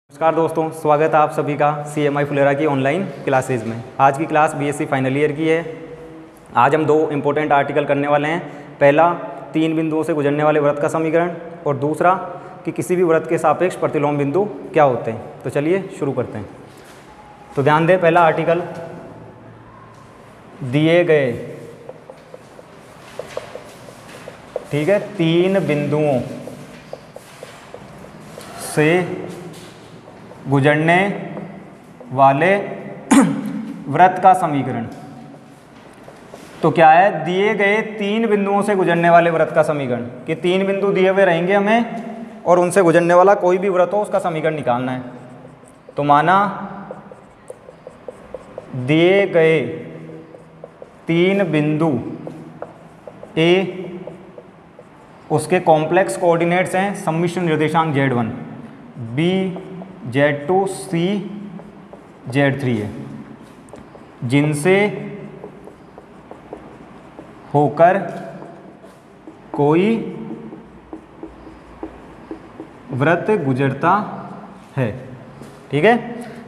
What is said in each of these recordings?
नमस्कार दोस्तों, स्वागत है आप सभी का CMI फुलेरा की ऑनलाइन क्लासेज में। आज की क्लास BSc फाइनल ईयर की है। आज हम दो इम्पोर्टेंट आर्टिकल करने वाले हैं। पहला, 3 बिंदुओं से गुजरने वाले वृत्त का समीकरण, और दूसरा कि किसी भी वृत्त के सापेक्ष प्रतिलोम बिंदु क्या होते हैं। तो चलिए शुरू करते हैं। तो ध्यान दें, पहला आर्टिकल, दिए गए, ठीक है, 3 बिंदुओं से गुजरने वाले वृत्त का समीकरण। तो क्या है, दिए गए 3 बिंदुओं से गुजरने वाले वृत्त का समीकरण, कि 3 बिंदु दिए हुए रहेंगे हमें और उनसे गुजरने वाला कोई भी वृत्त हो उसका समीकरण निकालना है। तो माना दिए गए 3 बिंदु A, उसके कॉम्प्लेक्स कोऑर्डिनेट्स हैं सम्मिश्र निर्देशांक Z1, B Z2 C Z3 है, जिनसे होकर कोई वृत्त गुजरता है। ठीक है,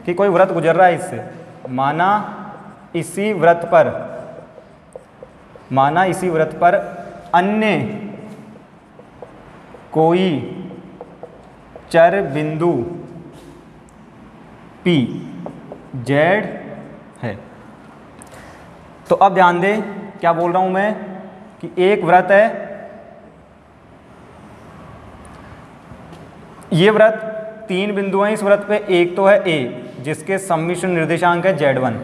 कि कोई वृत्त गुजर रहा है इससे। माना इसी वृत्त पर अन्य कोई चर बिंदु P Z है। तो अब ध्यान दें, क्या बोल रहा हूं मैं, कि एक वृत्त है, ये वृत्त 3 बिंदु हैं इस वृत्त पे। एक तो है A, जिसके सम्मिश्र निर्देशांक है Z1,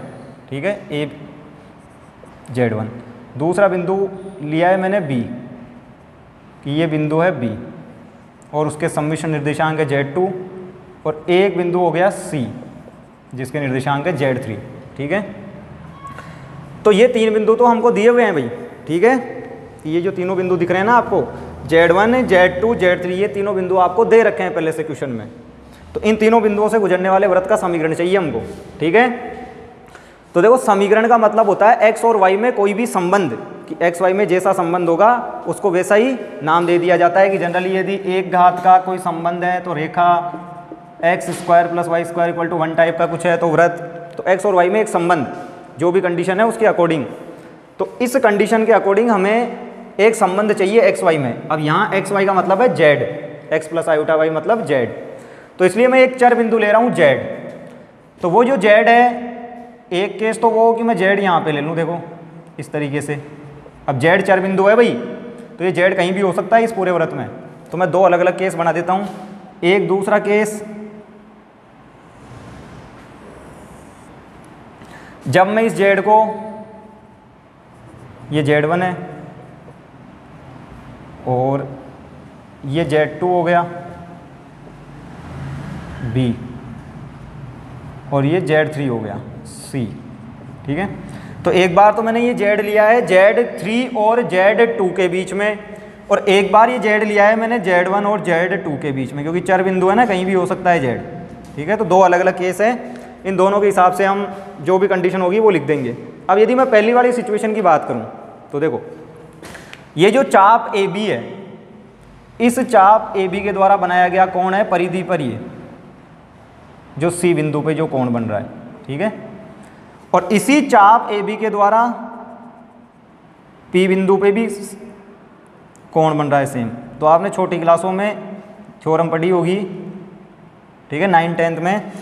ठीक है, A Z1। दूसरा बिंदु लिया है मैंने B, कि ये बिंदु है B और उसके सम्मिश्र निर्देशांक है Z2, और एक बिंदु हो गया C, जिसके निर्देशांक है Z3। ठीक है, तो ये 3 बिंदु तो हमको दिए हुए हैं भाई। ठीक है, ये जो तीनों बिंदु दिख रहे हैं ना आपको, Z1 Z2 Z3, ये तीनों बिंदु आपको दे रखे हैं पहले से क्वेश्चन में। तो इन तीनों बिंदुओं से गुजरने वाले वृत्त का समीकरण चाहिए हमको। ठीक है, तो देखो, समीकरण का मतलब होता है x और y में कोई भी संबंध, कि x y में जैसा संबंध होगा उसको वैसा ही नाम दे दिया जाता है। कि जनरली यदि एक घात का कोई संबंध है तो रेखा, x² + y² = 1 टाइप का कुछ है तो वृत्त। तो x और y में एक संबंध, जो भी कंडीशन है उसके अकॉर्डिंग, तो इस कंडीशन के अकॉर्डिंग हमें एक संबंध चाहिए x y में। अब यहाँ x y का मतलब है z, x + i y मतलब z। तो इसलिए मैं एक चर बिंदु ले रहा हूँ z। तो वो जो z है, एक केस तो वो हो कि मैं z यहाँ पे ले लूँ, देखो इस तरीके से। अब z चर बिंदु है भाई, तो ये z कहीं भी हो सकता है इस पूरे वृत्त में। तो मैं 2 अलग अलग केस बना देता हूँ। एक दूसरा केस, जब मैं इस z को, ये Z1 है और ये Z2 हो गया B, और ये Z3 हो गया C। ठीक है, तो एक बार तो मैंने ये Z लिया है Z3 और Z2 के बीच में, और एक बार ये Z लिया है मैंने Z1 और Z2 के बीच में, क्योंकि चर बिंदु है ना, कहीं भी हो सकता है Z। ठीक है, तो 2 अलग अलग केस हैं। इन दोनों के हिसाब से हम जो भी कंडीशन होगी वो लिख देंगे। अब यदि मैं पहली वाली सिचुएशन की बात करूं, तो देखो, ये जो चाप AB है, इस चाप AB के द्वारा बनाया गया कोण है परिधि पर, ये जो C बिंदु पे जो कोण बन रहा है। ठीक है, और इसी चाप AB के द्वारा P बिंदु पे भी कोण बन रहा है सेम। तो आपने छोटी क्लासों में थ्योरम पढ़ी होगी, ठीक है, 9th 10th में,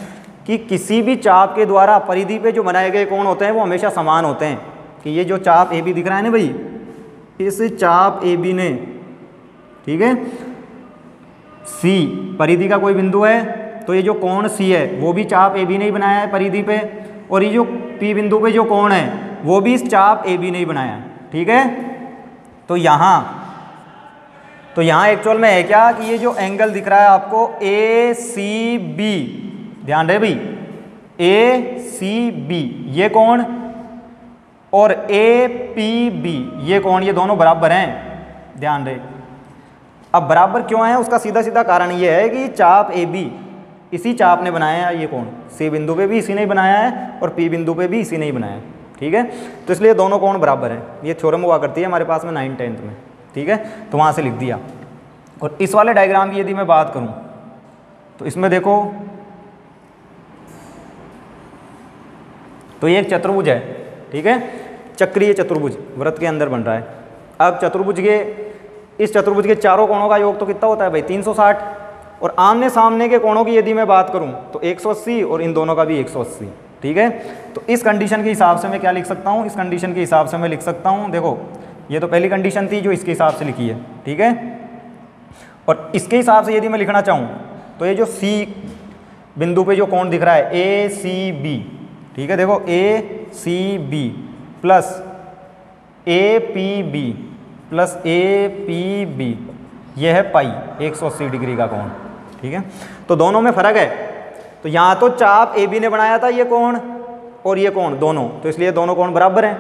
कि किसी भी चाप के द्वारा परिधि पे जो बनाए गए कोण होते हैं वो हमेशा समान होते हैं। कि ये जो चाप AB दिख रहा है ना भाई, इस चाप AB ने, ठीक है, C परिधि का कोई बिंदु है, तो ये जो कोण C है वो भी चाप AB ने ही बनाया है परिधि पे, और ये जो P बिंदु पे जो कोण है वो भी इस चाप AB ने ही बनाया है। ठीक है, तो यहाँ एक्चुअल में है क्या, कि ये जो एंगल दिख रहा है आपको ACB, ध्यान रहे भाई, ACB ये कोण और APB ये कोण, ये दोनों बराबर हैं, ध्यान रहे। अब बराबर क्यों है, उसका सीधा सीधा कारण ये है कि चाप AB, इसी चाप ने बनाया है ये कोण, C बिंदु पे भी इसी ने ही बनाया है और P बिंदु पे भी इसी ने ही बनाया है। ठीक है, तो इसलिए दोनों कोण बराबर हैं। ये थ्योरम हुआ करती है हमारे पास में 9th 10th में। ठीक है, तो वहाँ से लिख दिया। और इस वाले डायग्राम की यदि मैं बात करूं तो इसमें देखो तो ये एक चतुर्भुज है, ठीक है, चक्रीय चतुर्भुज वृत्त के अंदर बन रहा है। अब चतुर्भुज के इस चतुर्भुज के चारों कोणों का योग तो कितना होता है भाई 360, और आमने सामने के कोणों की यदि मैं बात करूं तो 180 और इन दोनों का भी 180, ठीक है। तो इस कंडीशन के हिसाब से मैं क्या लिख सकता हूं, इस कंडीशन के हिसाब से मैं लिख सकता हूं, देखो ये तो पहली कंडीशन थी जो इसके हिसाब से लिखी है, ठीक है। और इसके हिसाब से यदि मैं लिखना चाहूँ तो ये जो सी बिंदु पे जो कोण दिख रहा है ए सी बी, ठीक है, देखो A C B plus A P B plus A P B, यह है पाई 180 डिग्री का कोण, ठीक है। तो दोनों में फर्क है, तो यहाँ तो चाप ए बी ने बनाया था ये कोण और ये कोण दोनों, तो इसलिए दोनों कोण बराबर हैं।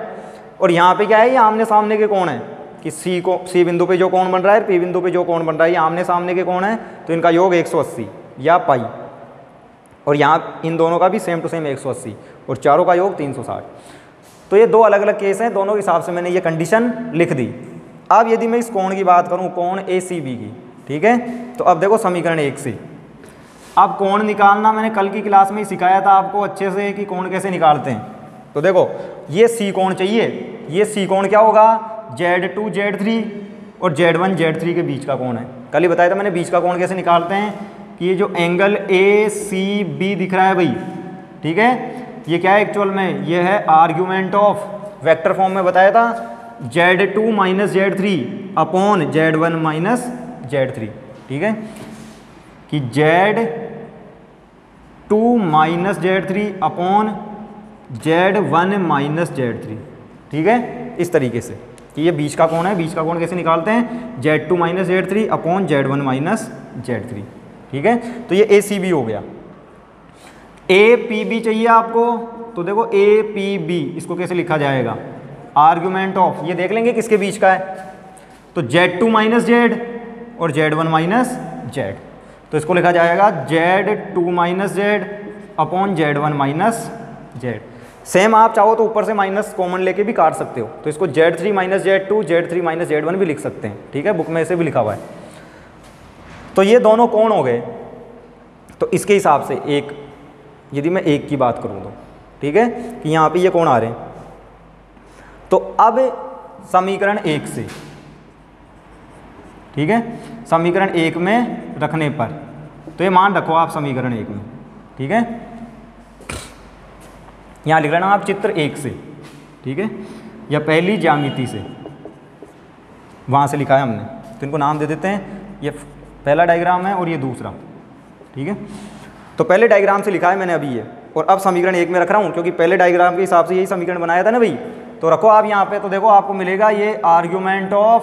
और यहाँ पे क्या है, ये आमने सामने के कोण है कि सी बिंदु पे जो कोण बन रहा है, पी बिंदु पे जो कोण बन रहा है, ये आमने सामने के कोण है, तो इनका योग 180 या पाई, और यहाँ इन दोनों का भी सेम टू सेम 180 और चारों का योग 360। तो ये दो अलग अलग केस हैं, दोनों के हिसाब से मैंने ये कंडीशन लिख दी। अब यदि मैं इस कोण की बात करूँ, कोण ए सी बी की, ठीक है, तो अब देखो समीकरण 1 से अब कोण निकालना मैंने कल की क्लास में ही सिखाया था आपको अच्छे से कि कोण कैसे निकालते हैं। तो देखो ये सी कोण चाहिए, ये सी कोण क्या होगा, Z2 Z3 और Z1 Z3 के बीच का कोण है। कल ही बताया था मैंने बीच का कोण कैसे निकालते हैं कि ये जो एंगल ए सी बी दिख रहा है भाई, ठीक है, ये क्या है एक्चुअल में, ये है आर्ग्यूमेंट ऑफ, वेक्टर फॉर्म में बताया था, Z2 minus Z3 upon Z1 minus Z3, ठीक है, कि Z2 minus Z3 upon Z1 minus Z3, ठीक है, इस तरीके से कि ये बीच का कोण है। बीच का कोण कैसे निकालते हैं, Z2 minus Z3 upon Z1 minus Z3, ठीक है। तो ये ए सी बी हो गया। ए पी बी चाहिए आपको, तो देखो ए पी बी इसको कैसे लिखा जाएगा, आर्ग्यूमेंट ऑफ, ये देख लेंगे किसके बीच का है, तो Z2 माइनस Z और Z1 माइनस Z, तो इसको लिखा जाएगा Z2 minus Z upon Z1 minus Z। Same आप चाहो तो ऊपर से माइनस कॉमन लेके भी काट सकते हो, तो इसको Z3 minus Z2 Z3 minus Z1 भी लिख सकते हैं, ठीक है, बुक में ऐसे भी लिखा हुआ है। तो ये दोनों कोण हो गए। तो इसके हिसाब से एक, यदि मैं एक की बात करूँ तो, ठीक है, कि यहाँ पे ये कोण आ रहे हैं, तो अब समीकरण 1 से, ठीक है, समीकरण 1 में रखने पर, तो ये मान रखो आप समीकरण 1 में, ठीक है, यहाँ लिख लेना आप चित्र 1 से, ठीक है, या पहली ज्यामिति से, वहाँ से लिखा है हमने, तो इनको नाम दे देते हैं, ये पहला डायग्राम है और ये दूसरा, ठीक है। तो पहले डायग्राम से लिखा है मैंने अभी ये, और अब समीकरण 1 में रख रहा हूँ क्योंकि पहले डायग्राम के हिसाब से यही समीकरण बनाया था ना भाई। तो रखो आप यहाँ पे, तो देखो आपको मिलेगा ये argument of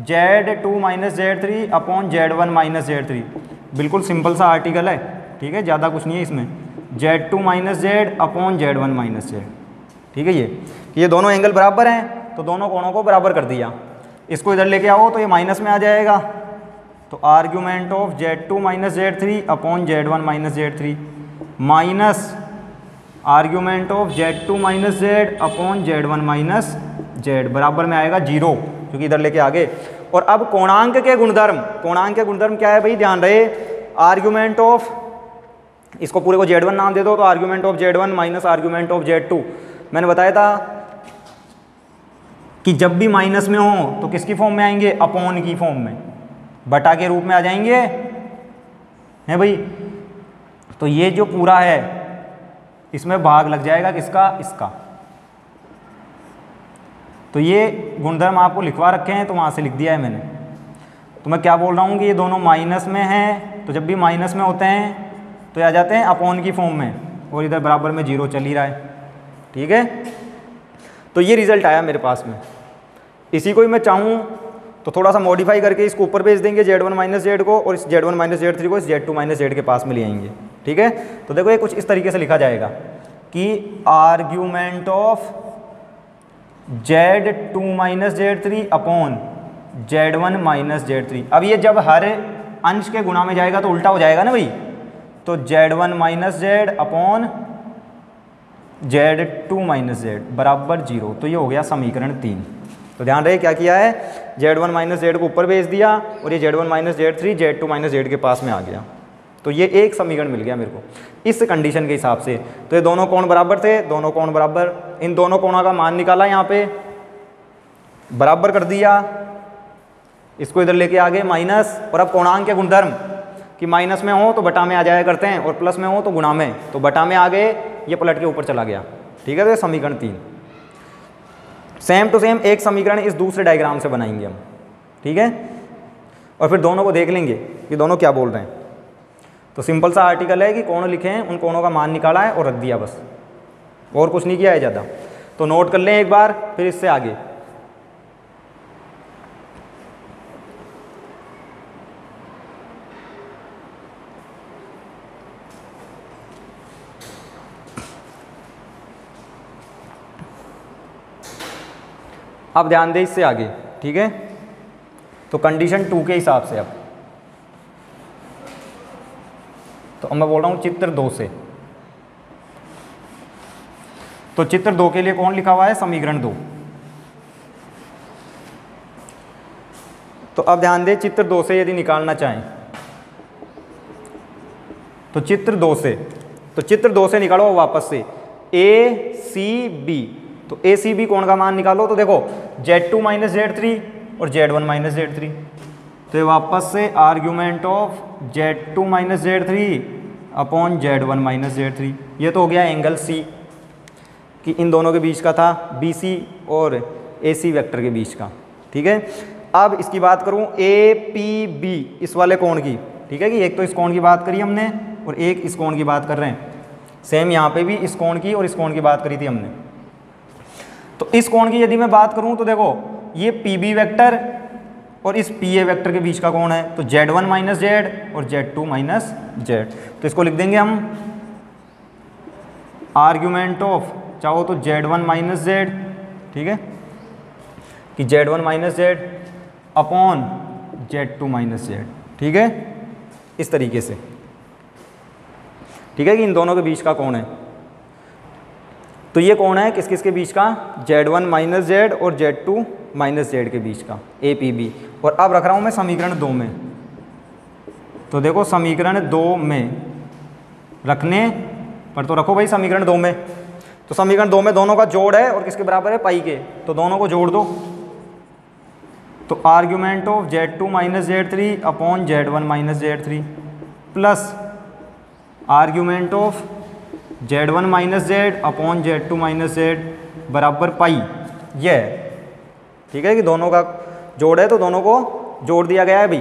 Z2 minus Z3 upon Z1 minus Z3, बिल्कुल सिंपल सा आर्टिकल है, ठीक है, ज़्यादा कुछ नहीं है इसमें, Z2 minus Z upon Z1 minus Z, ठीक है। ये दोनों एंगल बराबर हैं, तो दोनों कोणों को बराबर कर दिया। इसको इधर लेके आओ तो ये माइनस में आ जाएगा, तो argument of Z2 minus Z3 upon Z1 minus Z3 minus argument of Z2 minus Z upon Z1 minus Z बराबर में आएगा 0, क्योंकि इधर लेके आगे। और अब कोणांक के गुणधर्म, कोणांक के गुणधर्म क्या है भाई, ध्यान रहे, आर्ग्यूमेंट ऑफ, इसको पूरे को Z1 नाम दे दो, तो argument of Z1 minus argument of Z2, मैंने बताया था कि जब भी माइनस में हो तो किसकी फॉर्म में आएंगे, अपॉन की फॉर्म में, बटा के रूप में आ जाएंगे, है भाई। तो ये जो पूरा है इसमें भाग लग जाएगा किसका, इसका। तो ये गुणधर्म आपको लिखवा रखे हैं, तो वहाँ से लिख दिया है मैंने। तो मैं क्या बोल रहा हूँ कि ये दोनों माइनस में हैं, तो जब भी माइनस में होते हैं तो ये आ जाते हैं अपॉन की फॉर्म में, और इधर बराबर में 0 चल ही रहा है, ठीक है। तो ये रिजल्ट आया मेरे पास में। इसी को ही मैं चाहूँ तो थोड़ा सा मॉडिफाई करके इसको ऊपर भेज देंगे Z1 माइनस Z को, और इस Z1 माइनस Z3 को इस Z2 माइनस Z के पास में ले आएंगे, ठीक है। तो देखो ये कुछ इस तरीके से लिखा जाएगा कि argument of Z2 minus Z3 upon Z1 minus Z3। अब ये जब हर अंश के गुणा में जाएगा तो उल्टा हो जाएगा ना भाई, तो Z1 minus Z upon Z2 minus Z बराबर 0। तो ये हो गया समीकरण 3। तो ध्यान रहे क्या किया है, Z1 माइनस Z को ऊपर भेज दिया, और ये Z1 minus Z3 Z2 minus Z के पास में आ गया, तो ये एक समीकरण मिल गया मेरे को इस कंडीशन के हिसाब से। तो ये दोनों कोण बराबर थे, दोनों कोण बराबर, इन दोनों कोणों का मान निकाला, यहाँ पे बराबर कर दिया, इसको इधर लेके आ गए माइनस। और अब कोणांक के गुणधर्म कि माइनस में हो तो बटा में आ जाया करते हैं और प्लस में हो तो गुणा में, तो बटा में आ गए, ये पलट के ऊपर चला गया। ठीक है, तो ये समीकरण 3। सेम टू सेम एक समीकरण इस दूसरे डायग्राम से बनाएंगे हम। ठीक है, और फिर दोनों को देख लेंगे कि दोनों क्या बोल रहे हैं। तो सिंपल सा आर्टिकल है कि कोण लिखे हैं, उन कोणों का मान निकाला है और रख दिया, बस और कुछ नहीं किया है ज़्यादा। तो नोट कर लें एक बार, फिर इससे आगे। अब ध्यान दें इससे आगे। ठीक है, तो कंडीशन 2 के हिसाब से अब तो मैं बोल रहा हूँ चित्र 2 से। तो चित्र 2 के लिए कौन लिखा हुआ है? समीकरण 2। तो अब ध्यान दें, चित्र 2 से यदि निकालना चाहें तो चित्र 2 से, तो चित्र 2 से निकालो वापस से ए सी बी। तो ए सी बी कोण का मान निकालो। तो देखो Z2 माइनस Z3 और Z1 माइनस Z3, तो ये वापस से argument of Z2 minus Z3 upon Z1 minus Z3। ये तो हो गया एंगल C कि इन दोनों के बीच का था, BC और AC वेक्टर के बीच का। ठीक है, अब इसकी बात करूं APB, इस वाले कोण की। ठीक है, कि एक तो इस कोण की बात करी हमने और एक इस कोण की बात कर रहे हैं। सेम यहाँ पे भी इस कोण की और इस कोण की बात करी थी हमने। तो इस कोण की यदि मैं बात करूं तो देखो ये PB वेक्टर और इस PA वेक्टर के बीच का कोण है, तो Z1 माइनस Z और Z2 माइनस Z। तो इसको लिख देंगे हम आर्ग्यूमेंट ऑफ, चाहो तो Z1 माइनस Z, ठीक है, कि Z1 minus Z upon Z2 minus Z। ठीक है, इस तरीके से। ठीक है, कि इन दोनों के बीच का कोण है। तो ये कोण है किस किस के बीच का? Z1 माइनस Z और Z2 माइनस Z के बीच का, APB। और अब रख रहा हूँ मैं समीकरण 2 में। तो देखो समीकरण 2 में रखने पर तो रखो भाई समीकरण 2 में। तो समीकरण 2 में दोनों का जोड़ है और किसके बराबर है? पाई के। तो दोनों को जोड़ दो। तो argument of Z2 minus Z3 upon Z1 minus Z3 plus argument of Z1 minus Z upon Z2 minus Z बराबर पाई। ये है। ठीक है, कि दोनों का जोड़ है तो दोनों को जोड़ दिया गया है भाई,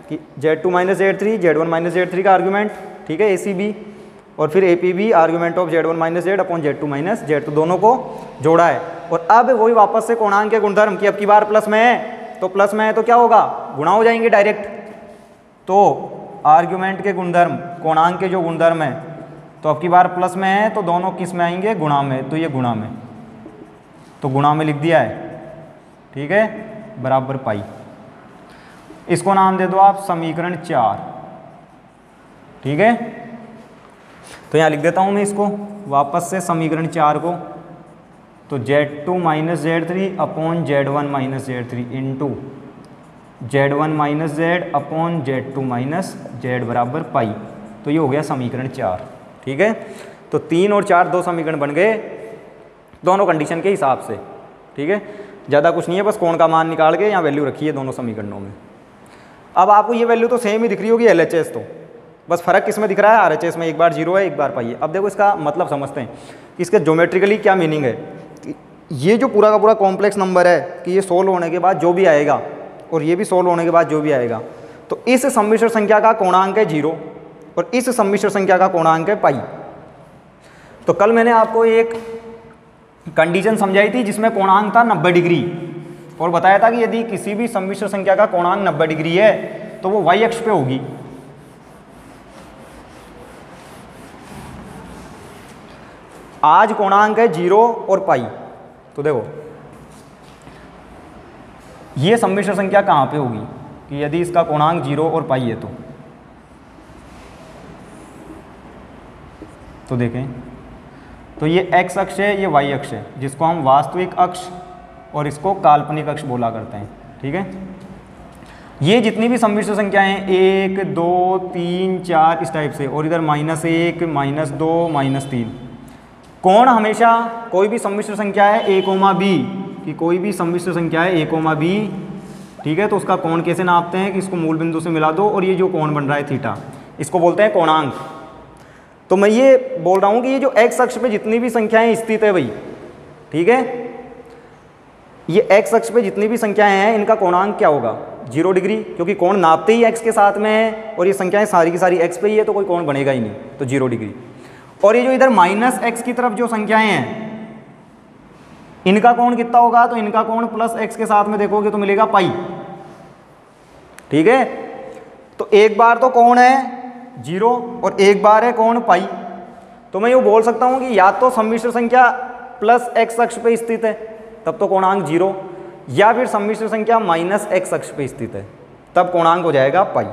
कि Z2 minus Z3 Z1 minus Z3 का आर्ग्यूमेंट। ठीक है, ACB और फिर APB argument of Z1 minus Z upon Z2 minus Z। तो दोनों को जोड़ा है। और अब वही वापस से कोणांक के गुणधर्म की अब की बार प्लस में है, तो प्लस में है तो क्या होगा? गुणा हो जाएंगे डायरेक्ट। तो आर्ग्यूमेंट के गुणधर्म, कोणांक के जो गुणधर्म है, तो अब की बार प्लस में है तो दोनों किस में आएंगे? गुणा में। तो ये गुणा में, तो गुणा में लिख दिया है। ठीक है, बराबर पाई। इसको नाम दे दो आप समीकरण 4। ठीक है, तो यहाँ लिख देता हूँ मैं इसको वापस से समीकरण 4 को। तो Z2 minus Z3 upon Z1 minus Z3 into Z1 minus Z upon Z2 minus Z बराबर पाई। तो ये हो गया समीकरण 4। ठीक है, तो 3 और 4 दो समीकरण बन गए दोनों कंडीशन के हिसाब से। ठीक है, ज़्यादा कुछ नहीं है, बस कोण का मान निकाल के यहाँ वैल्यू रखी है दोनों समीकरणों में। अब आपको ये वैल्यू तो सेम ही दिख रही होगी LHS, तो बस फ़र्क किस में दिख रहा है? RHS में एक बार 0 है, एक बार पाई है। अब देखो इसका मतलब समझते हैं कि इसके ज्योमेट्रिकली क्या मीनिंग है। ये जो पूरा का पूरा कॉम्प्लेक्स नंबर है कि ये सोल्व होने के बाद जो भी आएगा और ये भी सोल्व होने के बाद जो भी आएगा, तो इस सम्मिश्र संख्या का कोणांक है 0 और इस सम्मिश्र संख्या का कोणांक है पाई। तो कल मैंने आपको एक कंडीशन समझाई थी जिसमें कोणांक था 90 डिग्री और बताया था कि यदि किसी भी सम्मिश्र संख्या का कोणांक 90 डिग्री है तो वो y अक्ष पे होगी। आज कोणांक है 0 और पाई। तो देखो ये सम्मिश्र संख्या कहाँ पे होगी कि यदि इसका कोणांक 0 और पाई है तो देखें, तो ये x अक्ष है, ये y अक्ष है, जिसको हम वास्तविक अक्ष और इसको काल्पनिक अक्ष बोला करते हैं। ठीक है, ये जितनी भी सम्मिश्र संख्याएं हैं 1 2 3 4 इस टाइप से, और इधर -1 -2 -3, कोण हमेशा कोई भी सम्मिश्र संख्या है a, b कि कोई भी सम्मिश्र संख्या है a, b, ठीक है, तो उसका कोण कैसे नापते हैं कि इसको मूल बिंदु से मिला दो और ये जो कोण बन रहा है थीटा, इसको बोलते हैं कोणांक। तो मैं ये बोल रहा हूँ कि ये जो x अक्ष पे जितनी भी संख्याएं स्थित है भाई, ठीक है, ये x अक्ष पे जितनी भी संख्याएं हैं इनका कोणांक क्या होगा 0 डिग्री, क्योंकि कोण नापते ही x के साथ में है और ये संख्याएं सारी की सारी x पे ही है, तो कोई कोण बनेगा ही नहीं, तो 0 डिग्री। और ये जो इधर -x की तरफ जो संख्याएं हैं इनका कोण कितना होगा, तो इनका कोण +x के साथ में देखोगे तो मिलेगा पाई, ठीक है। तो एक बार तो कोण है 0 और एक बार है कोण पाई, तो मैं यूँ बोल सकता हूँ कि या तो सम्मिश्र संख्या +x अक्ष पे स्थित है तब तो कोणांक 0, या फिर सम्मिश्र संख्या -x अक्ष पे स्थित है तब कोणांक हो जाएगा पाई।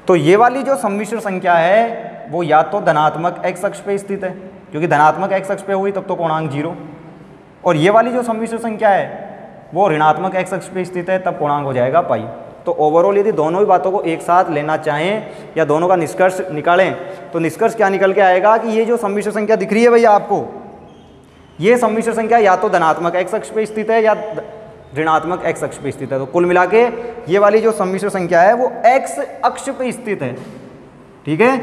तो ये वाली जो सम्मिश्र संख्या है वो या तो धनात्मक x अक्ष पे स्थित है, क्योंकि धनात्मक x अक्ष पे हुई तब तो कोणांक 0, और ये वाली जो सम्मिश्र संख्या है वो ऋणात्मक x अक्ष पे स्थित है तब कोणांक हो जाएगा पाई। तो ओवरऑल यदि दोनों ही बातों को एक साथ लेना चाहें या दोनों का निष्कर्ष निकालें तो निष्कर्ष क्या निकल के आएगा कि ये जो सम्मिश्र संख्या दिख रही है भैया आपको, ये सम्मिश्र संख्या या तो धनात्मक x अक्ष पे स्थित है या ऋणात्मक x अक्ष पे स्थित है। तो कुल मिला के ये वाली जो सम्मिश्र संख्या है वो x अक्ष पे स्थित है, ठीक है,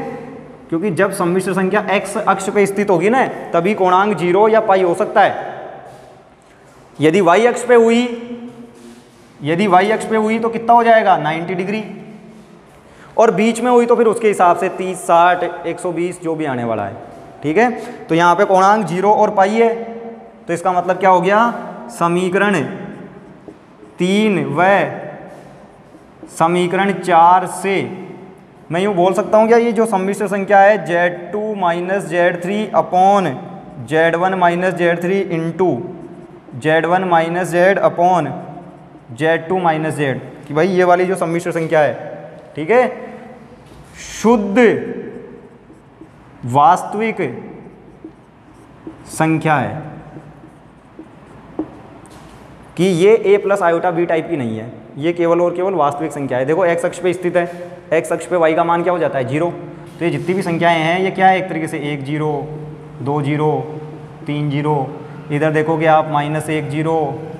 क्योंकि जब सम्मिश्र संख्या x अक्ष पे स्थित होगी ना तभी कोणांक 0 या पाई हो सकता है। यदि y अक्ष पे हुई तो कितना हो जाएगा 90 डिग्री, और बीच में हुई तो फिर उसके हिसाब से 30 60 120 जो भी आने वाला है, ठीक है। तो यहाँ पे कोणांक 0 और पाई है, तो इसका मतलब क्या हो गया, समीकरण 3 व समीकरण 4 से मैं यूँ बोल सकता हूँ क्या, ये जो सम्मिश्र संख्या है Z2 - Z3 upon Z1 - Z3 into Z1 - Z upon Z2 - Z, कि भाई ये वाली जो सम्मिश्र संख्या है, ठीक है, शुद्ध वास्तविक संख्या है, कि ये a + i b टाइप की नहीं है, ये केवल और केवल वास्तविक संख्या है। देखो x अक्ष पे स्थित है, x अक्ष पे y का मान क्या हो जाता है 0, तो ये जितनी भी संख्याएं हैं ये क्या है, एक तरीके से 1 0 2 0 3 0, इधर देखोगे आप -1 0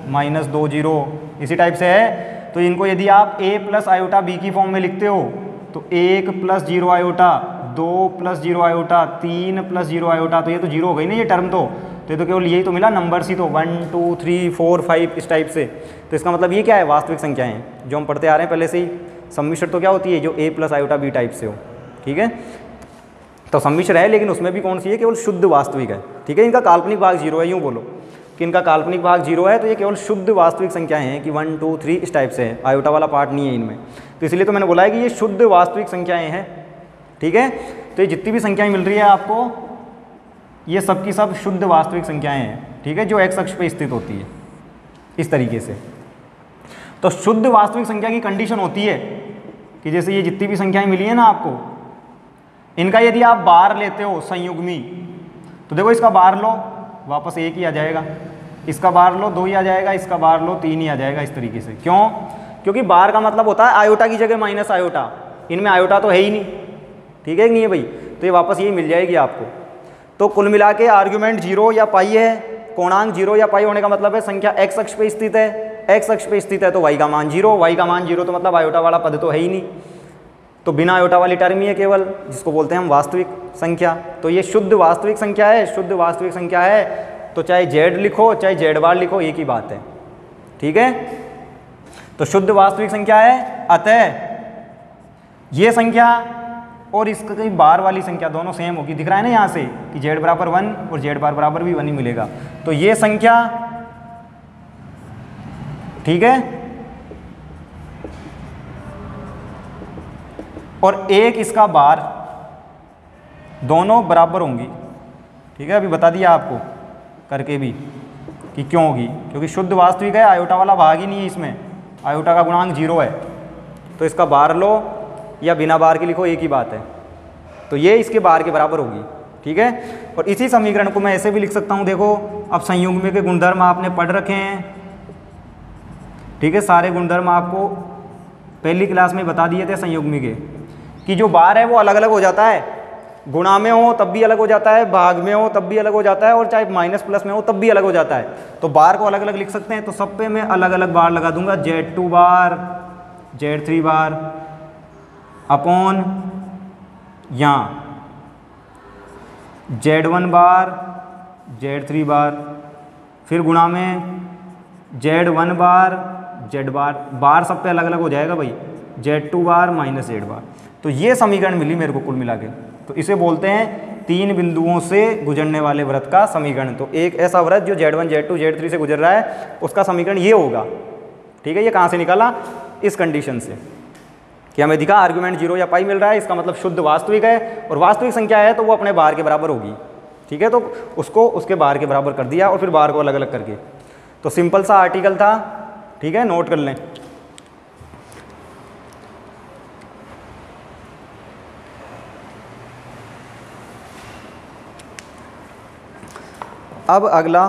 -2 0 इसी टाइप से है। तो इनको यदि आप a + i b की फॉर्म में लिखते हो तो 1 + 0 i 2 + 0 i 3 + 0 i, तो ये तो 0 हो गई ना ये टर्म, तो ये तो केवल यही तो मिला नंबर सी, तो 1 2 3 4 5 इस टाइप से। तो इसका मतलब ये क्या है, वास्तविक संख्याएं हैं जो हम पढ़ते आ रहे हैं पहले से ही। सम्मिश्र तो क्या होती है, जो a + i b टाइप से हो, ठीक है। तो सम्मिश्र है लेकिन उसमें भी कौन सी है, केवल शुद्ध वास्तविक है, ठीक है। इनका काल्पनिक भाग 0 है, यूँ बोलो कि इनका काल्पनिक भाग 0 है, तो ये केवल शुद्ध वास्तविक संख्याएं हैं कि 1 2 3 इस टाइप से है, आयोटा वाला पार्ट नहीं है इनमें। तो इसलिए तो मैंने बोला है कि ये शुद्ध वास्तविक संख्याएं हैं, ठीक है। तो ये जितनी भी संख्याएं मिल रही है आपको, ये सब की सब शुद्ध वास्तविक संख्याएं हैं, ठीक है, जो x अक्ष पे स्थित होती है इस तरीके से। तो शुद्ध वास्तविक संख्या की कंडीशन होती है कि जैसे ये जितनी भी संख्याएं मिली है ना आपको, इनका यदि आप बार लेते हो संयुग्मी, तो देखो इसका बार लो वापस 1 ही आ जाएगा, इसका बार लो 2 ही आ जाएगा, इसका बार लो 3 ही आ जाएगा, इस तरीके से। क्यों, क्योंकि बार का मतलब होता है आयोटा की जगह माइनस आयोटा, इनमें आयोटा तो है ही नहीं, ठीक है कि नहीं है भाई, तो ये वापस यही मिल जाएगी आपको। तो कुल मिला के आर्ग्यूमेंट 0 या पाई है, कोणांक 0 या पाई होने का मतलब है संख्या x अक्ष पे स्थित है, x अक्ष पे स्थित है तो y का मान 0, y का मान 0 तो मतलब आयोटा वाला पद तो है ही नहीं, तो बिना आयोटा वाली टर्म ही है केवल, जिसको बोलते हैं हम वास्तविक संख्या। तो ये शुद्ध वास्तविक संख्या है, शुद्ध वास्तविक संख्या है, तो चाहे z लिखो चाहे z बार लिखो एक ही बात है, ठीक है। तो शुद्ध वास्तविक संख्या है, अतः ये संख्या और इसका कहीं बार वाली संख्या दोनों सेम होगी, दिख रहा है ना यहाँ से कि z बराबर 1 और z बार बराबर भी 1 ही मिलेगा। तो ये संख्या, ठीक है, और एक इसका बार दोनों बराबर होंगी, ठीक है। अभी बता दिया आपको करके भी कि क्यों होगी, क्योंकि शुद्ध वास्तविक है, आयोटा वाला भाग ही नहीं है इसमें, आयोटा का गुणांक 0 है, तो इसका बार लो या बिना बार के लिखो एक ही बात है, तो ये इसके बार के बराबर होगी, ठीक है। और इसी समीकरण को मैं ऐसे भी लिख सकता हूँ, देखो अब संयुग्म के गुणधर्म आपने पढ़ रखे हैं, ठीक है, सारे गुणधर्म आपको पहली क्लास में बता दिए थे संयुग्मी के कि जो बार है वो अलग अलग हो जाता है, गुणा में हो तब भी अलग हो जाता है, भाग में हो तब भी अलग हो जाता है, और चाहे माइनस प्लस में हो तब भी अलग हो जाता है। तो बार को अलग अलग लिख सकते हैं। तो सब पे मैं अलग अलग बार लगा दूंगा, Z2 बार, Z3 बार अपॉन यहाँ Z1 बार, Z3 बार, फिर गुणा में Z1 बार, Z बार सब पे अलग अलग हो जाएगा भाई, Z2 बार माइनस Z बार। तो ये समीकरण मिली मेरे को कुल मिला के। तो इसे बोलते हैं 3 बिंदुओं से गुजरने वाले वृत्त का समीकरण। तो एक ऐसा वृत्त जो Z1, Z2, Z3 से गुजर रहा है उसका समीकरण ये होगा। ठीक है, ये कहाँ से निकाला? इस कंडीशन से कि हमें दिखा आर्गुमेंट 0 या पाई मिल रहा है, इसका मतलब शुद्ध वास्तविक है, और वास्तविक संख्या है तो वो अपने बार के बराबर होगी। ठीक है, तो उसको उसके बार के बराबर कर दिया और फिर बार को अलग अलग करके। तो सिंपल सा आर्टिकल था। ठीक है, नोट कर लें। अब अगला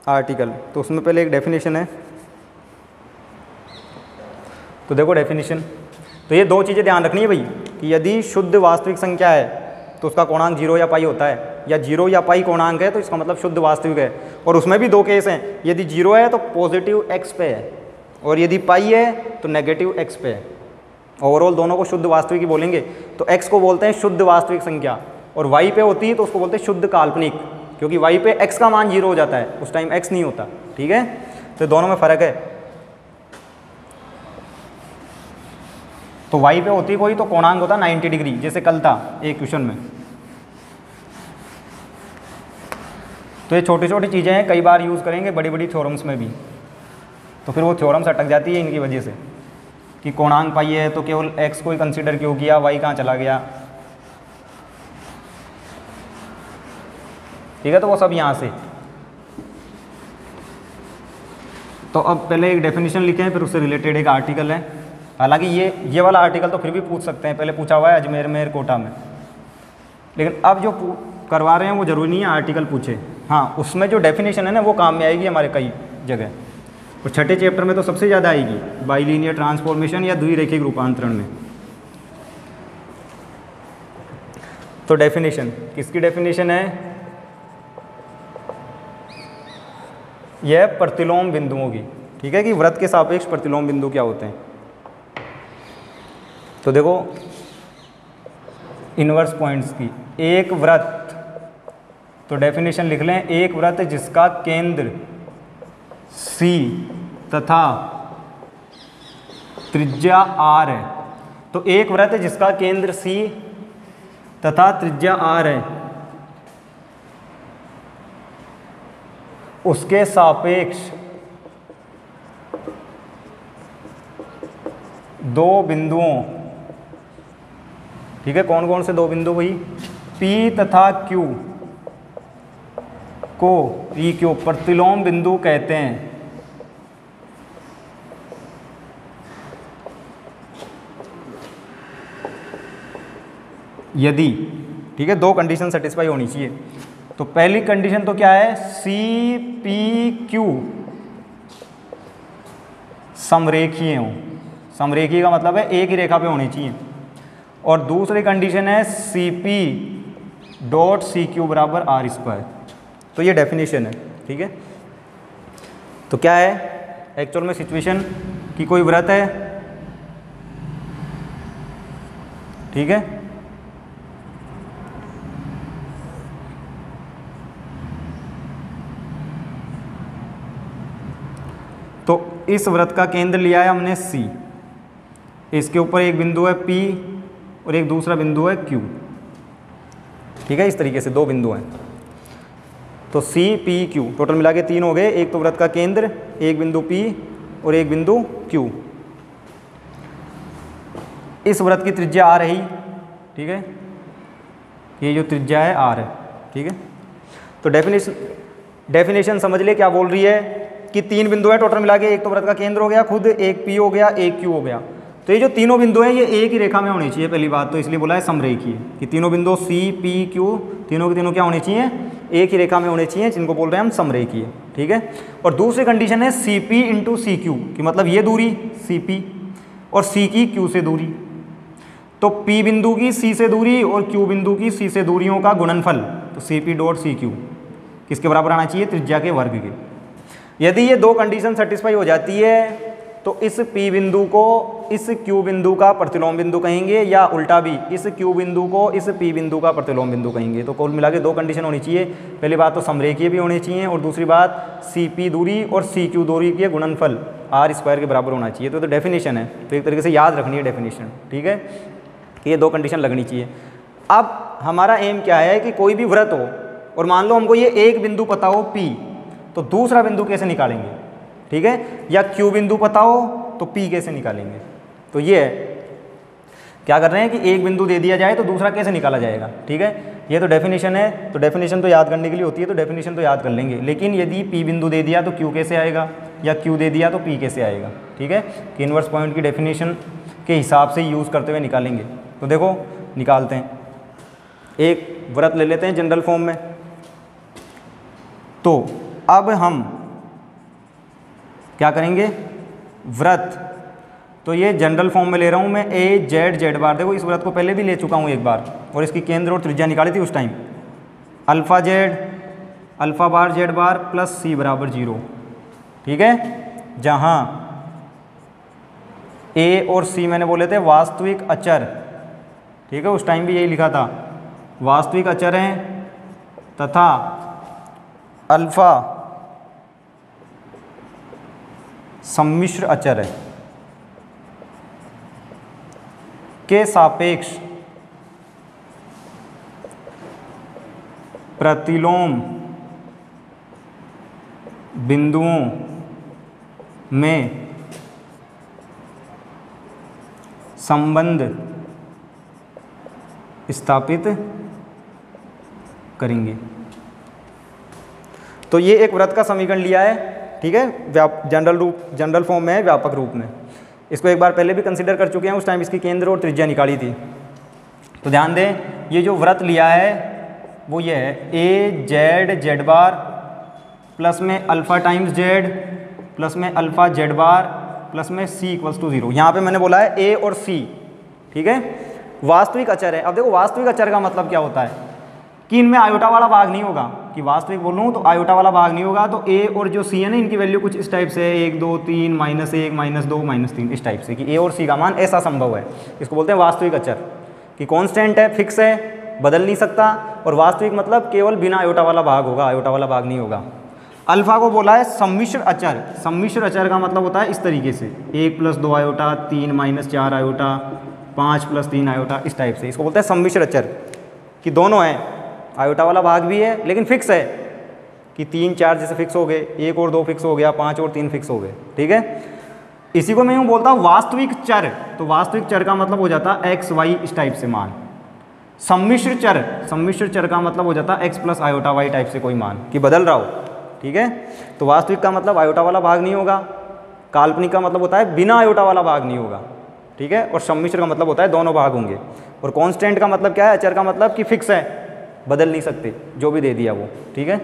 आर्टिकल, तो उसमें पहले एक डेफिनेशन है। तो देखो डेफिनेशन, तो ये दो चीज़ें ध्यान रखनी है भाई कि यदि शुद्ध वास्तविक संख्या है तो उसका कोणांक 0 या पाई होता है, या 0 या पाई कोणांक है तो इसका मतलब शुद्ध वास्तविक है। और उसमें भी दो केस हैं, यदि 0 है तो पॉजिटिव x पे है, और यदि पाई है तो नेगेटिव x पे है। ओवरऑल दोनों को शुद्ध वास्तविक ही बोलेंगे। तो x को बोलते हैं शुद्ध वास्तविक संख्या, और y पे होती है तो उसको बोलते हैं शुद्ध काल्पनिक, क्योंकि y पे x का मान 0 हो जाता है, उस टाइम x नहीं होता। ठीक है, तो दोनों में फ़र्क है। तो y पे होती कोई तो कोणांक होता 90 डिग्री, जैसे कल था एक क्वेश्चन में। तो ये छोटी छोटी चीज़ें हैं, कई बार यूज़ करेंगे बड़ी बड़ी थ्योरम्स में भी, तो फिर वो थ्योरम्स अटक जाती है इनकी वजह से कि कोणांक पाई है तो केवल x को ही कंसीडर क्यों किया, y कहाँ चला गया। ठीक है, तो वो सब यहाँ से। तो अब पहले एक डेफिनेशन लिखें, फिर उससे रिलेटेड एक आर्टिकल है। हालांकि ये वाला आर्टिकल तो फिर भी पूछ सकते हैं, पहले पूछा हुआ है अजमेर में, कोटा में, लेकिन अब जो करवा रहे हैं वो ज़रूरी नहीं है आर्टिकल पूछे। हाँ, उसमें जो डेफिनेशन है ना वो काम में आएगी हमारे कई जगह, और छठे चैप्टर में तो सबसे ज़्यादा आएगी, बाइलिनियर ट्रांसफॉर्मेशन या द्विरेखिक रूपांतरण में। तो डेफिनेशन, किसकी डेफिनेशन है? यह प्रतिलोम बिंदुओं की। ठीक है, कि वृत्त के सापेक्ष प्रतिलोम बिंदु क्या होते हैं। तो देखो इनवर्स पॉइंट्स की, एक वृत्त, तो डेफिनेशन लिख लें, एक वृत्त जिसका केंद्र C तथा त्रिज्या R है। तो एक वृत्त जिसका केंद्र C तथा त्रिज्या R है, उसके सापेक्ष दो बिंदुओं, ठीक है, कौन कौन से दो बिंदु भाई? P तथा Q को PQ प्रतिलोम बिंदु कहते हैं। यदि, ठीक है, दो कंडीशन सेटिस्फाई होनी चाहिए। तो पहली कंडीशन तो क्या है? CPQ समरेखीय हों। समरेखीय का मतलब है एक ही रेखा पे होनी चाहिए। और दूसरी कंडीशन है CP डॉट CQ बराबर R²। तो ये डेफिनेशन है। ठीक है, तो क्या है एक्चुअल में सिचुएशन कि कोई वृत्त है, ठीक है, तो इस वृत्त का केंद्र लिया है हमने C, इसके ऊपर एक बिंदु है P और एक दूसरा बिंदु है Q। ठीक है, इस तरीके से दो बिंदु हैं। तो C, P, Q टोटल मिला के 3 हो गए। एक तो वृत्त का केंद्र, एक बिंदु P और एक बिंदु Q। इस वृत्त की त्रिज्या R है ही, ठीक है, ये जो त्रिज्या है R है। ठीक है, तो डेफिनेशन समझ ले क्या बोल रही है कि 3 बिंदु है टोटल मिला के, एक तो वृत्त का केंद्र हो गया खुद, एक P हो गया, एक Q हो गया। तो ये जो तीनों बिंदु हैं ये एक ही रेखा में होनी चाहिए, पहली बात तो इसलिए बोला है समरेखीय, कि तीनों बिंदु C, P, Q तीनों के तीनों क्या होने चाहिए? एक ही रेखा में होने चाहिए, जिनको बोल रहे हैं हम समरेखीय। ठीक है, और दूसरी कंडीशन है CP इंटू CQ, कि मतलब ये दूरी CP और सी की क्यू से दूरी। तो पी बिंदु की सी से दूरी और क्यू बिंदु की सी से दूरियों का गुणनफल, तो C P dot C Q किसके बराबर आना चाहिए? त्रिज्या के वर्ग के। यदि ये दो कंडीशन सेटिस्फाई हो जाती है तो इस P बिंदु को इस Q बिंदु का प्रतिलोम बिंदु कहेंगे, या उल्टा भी इस Q बिंदु को इस P बिंदु का प्रतिलोम बिंदु कहेंगे। तो कुल मिला के दो कंडीशन होनी चाहिए। पहली बात तो समरेखीय भी होनी चाहिए, और दूसरी बात CP दूरी और CQ दूरी के गुणनफल r² के बराबर होना चाहिए। तो डेफिनेशन है, तो एक तरीके से याद रखनी है डेफिनेशन, ठीक है, कि ये दो कंडीशन लगनी चाहिए। अब हमारा एम क्या है कि कोई भी वृत्त हो और मान लो हमको ये एक बिंदु पता हो P, तो दूसरा बिंदु कैसे निकालेंगे? ठीक है, या Q बिंदु पता हो तो P कैसे निकालेंगे? तो ये है, क्या कर रहे हैं कि एक बिंदु दे दिया जाए तो दूसरा कैसे निकाला जाएगा। ठीक है, ये तो डेफिनेशन है, तो डेफिनेशन तो याद करने के लिए होती है, तो डेफिनेशन तो याद कर लेंगे। लेकिन यदि P बिंदु दे दिया तो Q कैसे आएगा, या Q दे दिया तो P कैसे आएगा। ठीक है, कि इन्वर्स पॉइंट की डेफिनेशन के हिसाब से यूज़ करते हुए निकालेंगे। तो देखो निकालते हैं, एक वृत्त ले लेते हैं जनरल फॉर्म में। तो अब हम क्या करेंगे? वृत्त, तो ये जनरल फॉर्म में ले रहा हूँ मैं, ए जेड जेड बार। देखो इस वृत्त को पहले भी ले चुका हूँ एक बार, और इसकी केंद्र और त्रिज्या निकाली थी उस टाइम। अल्फ़ा जेड अल्फ़ा बार जेड बार प्लस सी बराबर 0। ठीक है, जहाँ ए और सी मैंने बोले थे वास्तविक अचर। ठीक है, उस टाइम भी यही लिखा था, वास्तविक अचर हैं तथा अल्फ़ा सम्मिश्र अचर है के सापेक्ष प्रतिलोम बिंदुओं में संबंध स्थापित करेंगे। तो ये एक वृत्त का समीकरण लिया है। ठीक है, जनरल फॉर्म में है, व्यापक रूप में। इसको एक बार पहले भी कंसीडर कर चुके हैं, उस टाइम इसकी केंद्र और त्रिज्या निकाली थी। तो ध्यान दें, ये जो वृत्त लिया है वो ये है, ए जेड जेड बार प्लस में अल्फ़ा टाइम्स जेड प्लस में अल्फ़ा जेड बार प्लस में सी इक्वल्स टू 0। यहाँ पे मैंने बोला है ए और सी। ठीक है, वास्तविक अचर है। अब देखो वास्तविक अचर का मतलब क्या होता है कि इनमें आयोटा वाला भाग नहीं होगा, कि वास्तविक बोलूँ तो आयोटा वाला भाग नहीं होगा। तो ए और जो सी है ना, इनकी वैल्यू कुछ इस टाइप से है, 1 2 3 -1 -2 -3 इस टाइप से, कि ए और सी का मान ऐसा संभव है। इसको बोलते हैं वास्तविक अचर, कि कांस्टेंट है, फिक्स है, बदल नहीं सकता। और वास्तविक मतलब केवल बिना आयोटा वाला भाग होगा, आयोटा वाला भाग नहीं होगा। अल्फा को बोला है सम्मिश्र अचर। सम्मिश्र अचर का मतलब होता है इस तरीके से, 1 + 2 आयोटा, 3 - 4 आयोटा, 5 + 3 आयोटा, इस टाइप से। इसको बोलते हैं सम्मिश्र अचर, कि दोनों हैं, आयोटा वाला भाग भी है लेकिन फिक्स है, कि 3 4 जैसे फिक्स हो गए, 1 और 2 फिक्स हो गया, 5 और 3 फिक्स हो गए। ठीक है, इसी को मैं यूँ बोलता हूँ वास्तविक चर। तो वास्तविक चर का मतलब हो जाता है x y इस टाइप से मान। सम्मिश्र चर का मतलब हो जाता है x + आयोटा y टाइप से कोई मान, कि बदल रहा हो। ठीक है, तो वास्तविक का मतलब आयोटा वाला भाग नहीं होगा, काल्पनिक का मतलब होता है बिना आयोटा वाला भाग नहीं होगा। ठीक है, और सम्मिश्र का मतलब होता है दोनों भाग होंगे। और कांस्टेंट का मतलब क्या है? अचर का मतलब कि फिक्स है, बदल नहीं सकते, जो भी दे दिया वो। ठीक है,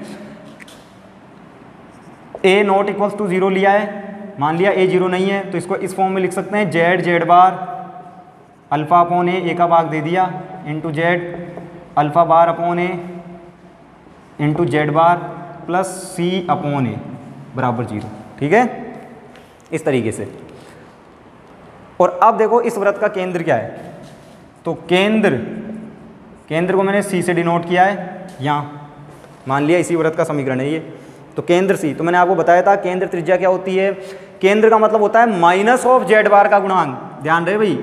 a नॉट इक्वल्स टू 0 लिया है, मान लिया a 0 नहीं है, तो इसको इस फॉर्म में लिख सकते हैं, z z bar alpha upon a का भाग दे दिया into z alpha bar upon a into z bar plus c upon a बराबर 0। ठीक है, इस तरीके से। और अब देखो इस वृत्त का केंद्र क्या है? तो केंद्र को मैंने सी से डिनोट किया है, यहाँ मान लिया इसी वृत्त का समीकरण है ये। तो केंद्र सी, तो मैंने आपको बताया था केंद्र त्रिज्या क्या होती है। केंद्र का मतलब होता है माइनस ऑफ जेड बार का गुणांक। ध्यान रहे भाई,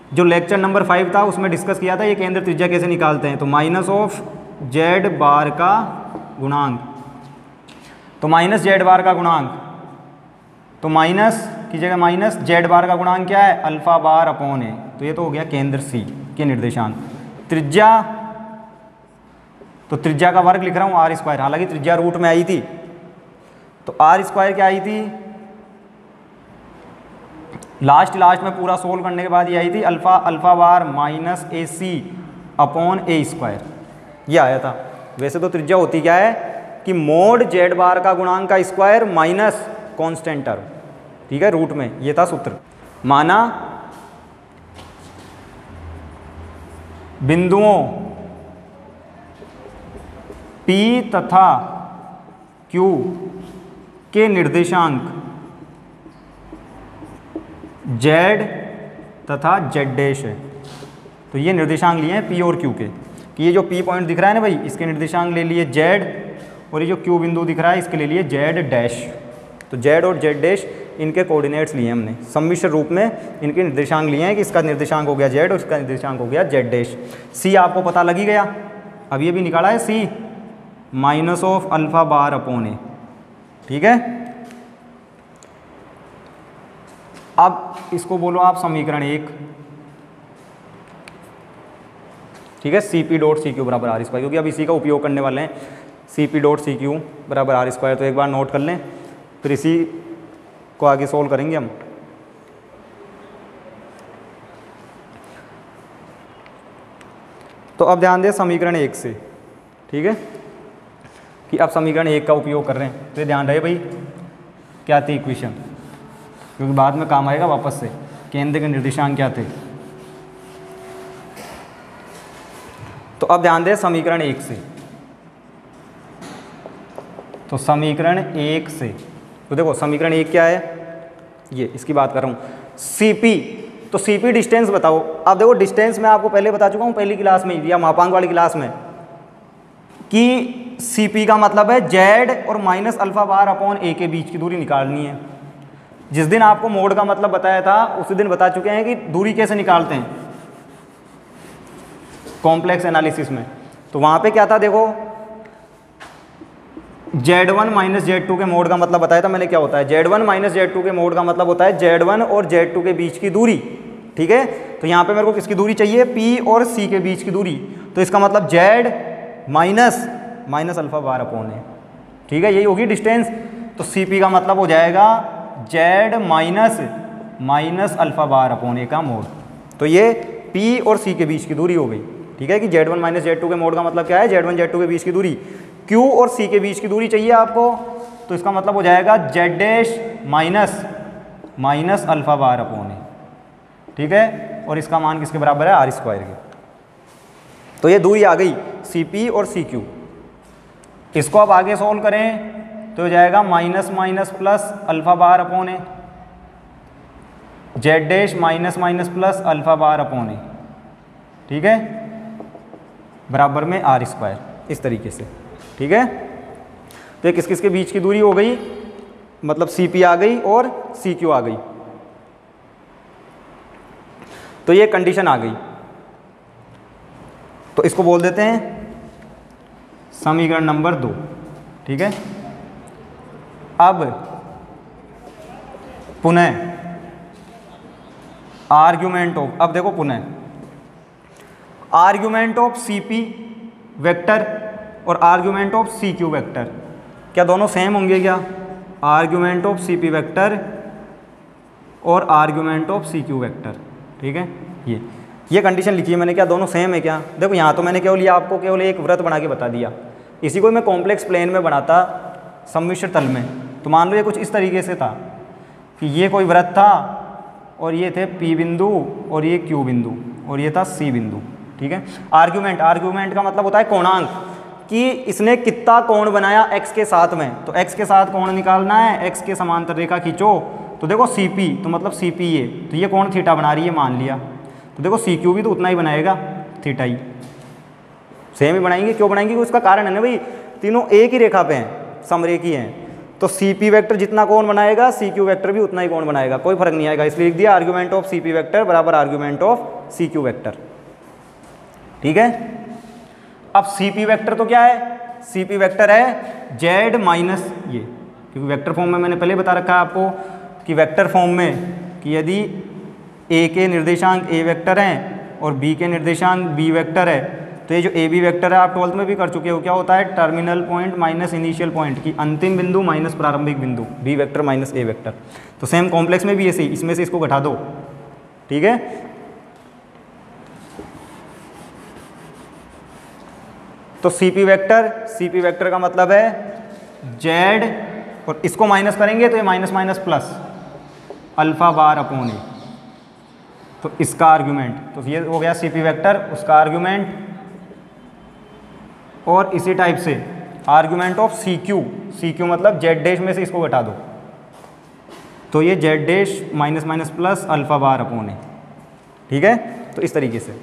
जो लेक्चर नंबर 5 था उसमें डिस्कस किया था ये केंद्र त्रिज्या कैसे निकालते हैं। तो माइनस ऑफ जेड बार का गुणांक, तो माइनस जेड बार का गुणांक, तो माइनस की जगह माइनस जेड बार का गुणांक क्या है? Alpha bar upon a. तो ये तो हो गया केंद्र सी के निर्देशांक। त्रिज्या, तो त्रिज्या का वर्ग लिख रहा हूँ r², हालांकि त्रिज्या रूट में आई थी। तो r² क्या आई थी? लास्ट में पूरा सोल्व करने के बाद ये आई थी अल्फ़ा बार माइनस AC अपॉन a², ये आया था। वैसे तो त्रिज्या होती क्या है कि मोड जेड बार का गुणांक का स्क्वायर माइनस कांस्टेंट टर्म। ठीक है, रूट में ये था सूत्र। माना बिंदुओं P तथा Q के निर्देशांक Z तथा Z डैश है। तो ये निर्देशांक लिए हैं P और Q के, कि ये जो P पॉइंट दिख रहा है ना भाई, इसके निर्देशांक ले लिए Z, और ये जो Q बिंदु दिख रहा है इसके ले लिए Z डैश। तो Z और Z डैश इनके कोऑर्डिनेट्स लिए हमने, सम्मिश्र रूप में इनके निर्देशांक लिए हैं कि इसका निर्देशांक हो गया Z और इसका निर्देशांक हो गया Z डैश। C आपको पता लग ही गया, अब ये भी निकाला है C minus of alpha bar upon a. ठीक है, अब इसको बोलो आप समीकरण 1। ठीक है, CP डॉट CQ बराबर आर स्क्वायर, क्योंकि अब इसी का उपयोग करने वाले हैं। CP डॉट CQ बराबर आर स्क्वायर, तो एक बार नोट कर लें, फिर इसी को आगे सोल्व करेंगे हम। तो अब ध्यान दें समीकरण 1 से, ठीक है, कि अब समीकरण 1 का उपयोग कर रहे हैं। तो ये ध्यान रहे भाई क्या थी इक्वेशन, क्योंकि बाद में काम आएगा वापस से, केंद्र के निर्देशांक क्या थे। तो अब ध्यान दें समीकरण 1 से, तो समीकरण 1 से, तो देखो समीकरण 1 क्या है, ये इसकी बात कर रहा हूँ। CP, तो CP डिस्टेंस बताओ। अब देखो डिस्टेंस मैं आपको पहले बता चुका हूँ पहली क्लास में या मापांक वाली क्लास में, कि CP का मतलब है Z और minus alpha bar upon A के बीच की दूरी निकालनी है। जिस दिन आपको मोड का मतलब बताया था उसी दिन बता चुके हैं कि दूरी कैसे निकालते हैं कॉम्प्लेक्स एनालिसिस में। तो वहाँ पे क्या था देखो, Z1 माइनस Z2 के मोड का मतलब बताया था मैंने क्या होता है। Z1 माइनस Z2 के मोड का मतलब होता है Z1 और Z2 के बीच की दूरी। ठीक है, तो यहाँ पे मेरे को किसकी दूरी चाहिए, P और C के बीच की दूरी। तो इसका मतलब Z minus alpha bar upon है। ठीक है, यही होगी डिस्टेंस। तो CP का मतलब हो जाएगा Z minus alpha bar upon a का मोड। तो ये P और C के बीच की दूरी हो गई। ठीक है, कि Z1 माइनस Z2 के मोड का मतलब क्या है, Z1 Z2 के बीच की दूरी। Q और C के बीच की दूरी चाहिए आपको, तो इसका मतलब हो जाएगा Z dash minus alpha bar upon a. ठीक है, और इसका मान किसके बराबर है, आर स्क्वायर के। तो ये दूरी आ गई CP और CQ। इसको अब आगे सॉल्व करें तो हो जाएगा minus plus alpha bar upon a, Z dash minus plus alpha bar upon a. ठीक है, बराबर में आर स्क्वायर, इस तरीके से। ठीक है, तो ये किस किस के बीच की दूरी हो गई, मतलब CP आ गई और CQ आ गई। तो ये कंडीशन आ गई, तो इसको बोल देते हैं समीकरण नंबर 2। ठीक है, अब पुनः आर्ग्यूमेंट ऑफ, अब देखो पुनः आर्ग्यूमेंट ऑफ CP वेक्टर और आर्ग्यूमेंट ऑफ CQ वेक्टर, क्या दोनों सेम होंगे क्या? आर्ग्यूमेंट ऑफ CP वेक्टर और आर्ग्यूमेंट ऑफ CQ वेक्टर। ठीक है, ये कंडीशन लिखी है मैंने, क्या दोनों सेम है क्या? देखो यहाँ तो मैंने केवल आपको केवल एक वृत्त बना के बता दिया, इसी को मैं कॉम्प्लेक्स प्लेन में बनाता सम्मिश्र तल में, तो मान लो ये कुछ इस तरीके से था कि ये कोई वृत्त था और ये थे P बिंदु और ये Q बिंदु और ये था C बिंदु। ठीक है, आर्ग्यूमेंट का मतलब होता है कोणांक, कि इसने कितना कोण बनाया x के साथ में। तो x के साथ कोण निकालना है, x के समांतर रेखा खींचो, तो देखो CP तो मतलब CP ये, तो ये कोण थीटा बना रही है मान लिया, तो देखो CQ भी तो उतना ही बनाएगा, थीटा ही सेम ही बनाएंगे। क्यों बनाएंगे? उसका कारण है ना भाई, तीनों एक ही रेखा पे हैं, समरेखी हैं, तो CP वेक्टर जितना कोण बनाएगा CQ वेक्टर भी उतना ही कोण बनाएगा, कोई फर्क नहीं आएगा। इसलिए लिख दिया आर्ग्यूमेंट ऑफ CP वेक्टर बराबर आर्ग्यूमेंट ऑफ CQ वेक्टर। ठीक है, अब CP वेक्टर तो क्या है, CP वेक्टर है Z माइनस ये, क्योंकि वेक्टर फॉर्म में मैंने पहले बता रखा है आपको कि वेक्टर फॉर्म में कि यदि A के निर्देशांक A वेक्टर हैं और B के निर्देशांक B वेक्टर है, तो ये जो AB वेक्टर है आप 12th में भी कर चुके हो, क्या होता है, terminal point minus initial point, की अंतिम बिंदु माइनस प्रारंभिक बिंदु, B vector minus A vector. तो सेम कॉम्प्लेक्स में भी ऐसे ही, इसमें से इसको घटा दो। ठीक है, तो CP वेक्टर का मतलब है Z, और इसको माइनस करेंगे तो ये minus plus alpha bar upon a. तो इसका आर्ग्यूमेंट, तो ये हो गया सी पी वेक्टर, उसका आर्ग्यूमेंट, और इसी टाइप से आर्ग्यूमेंट ऑफ सी क्यू मतलब जेड डैश में से इसको घटा दो, तो ये z dash minus minus plus alpha bar upon है। ठीक है, तो इस तरीके से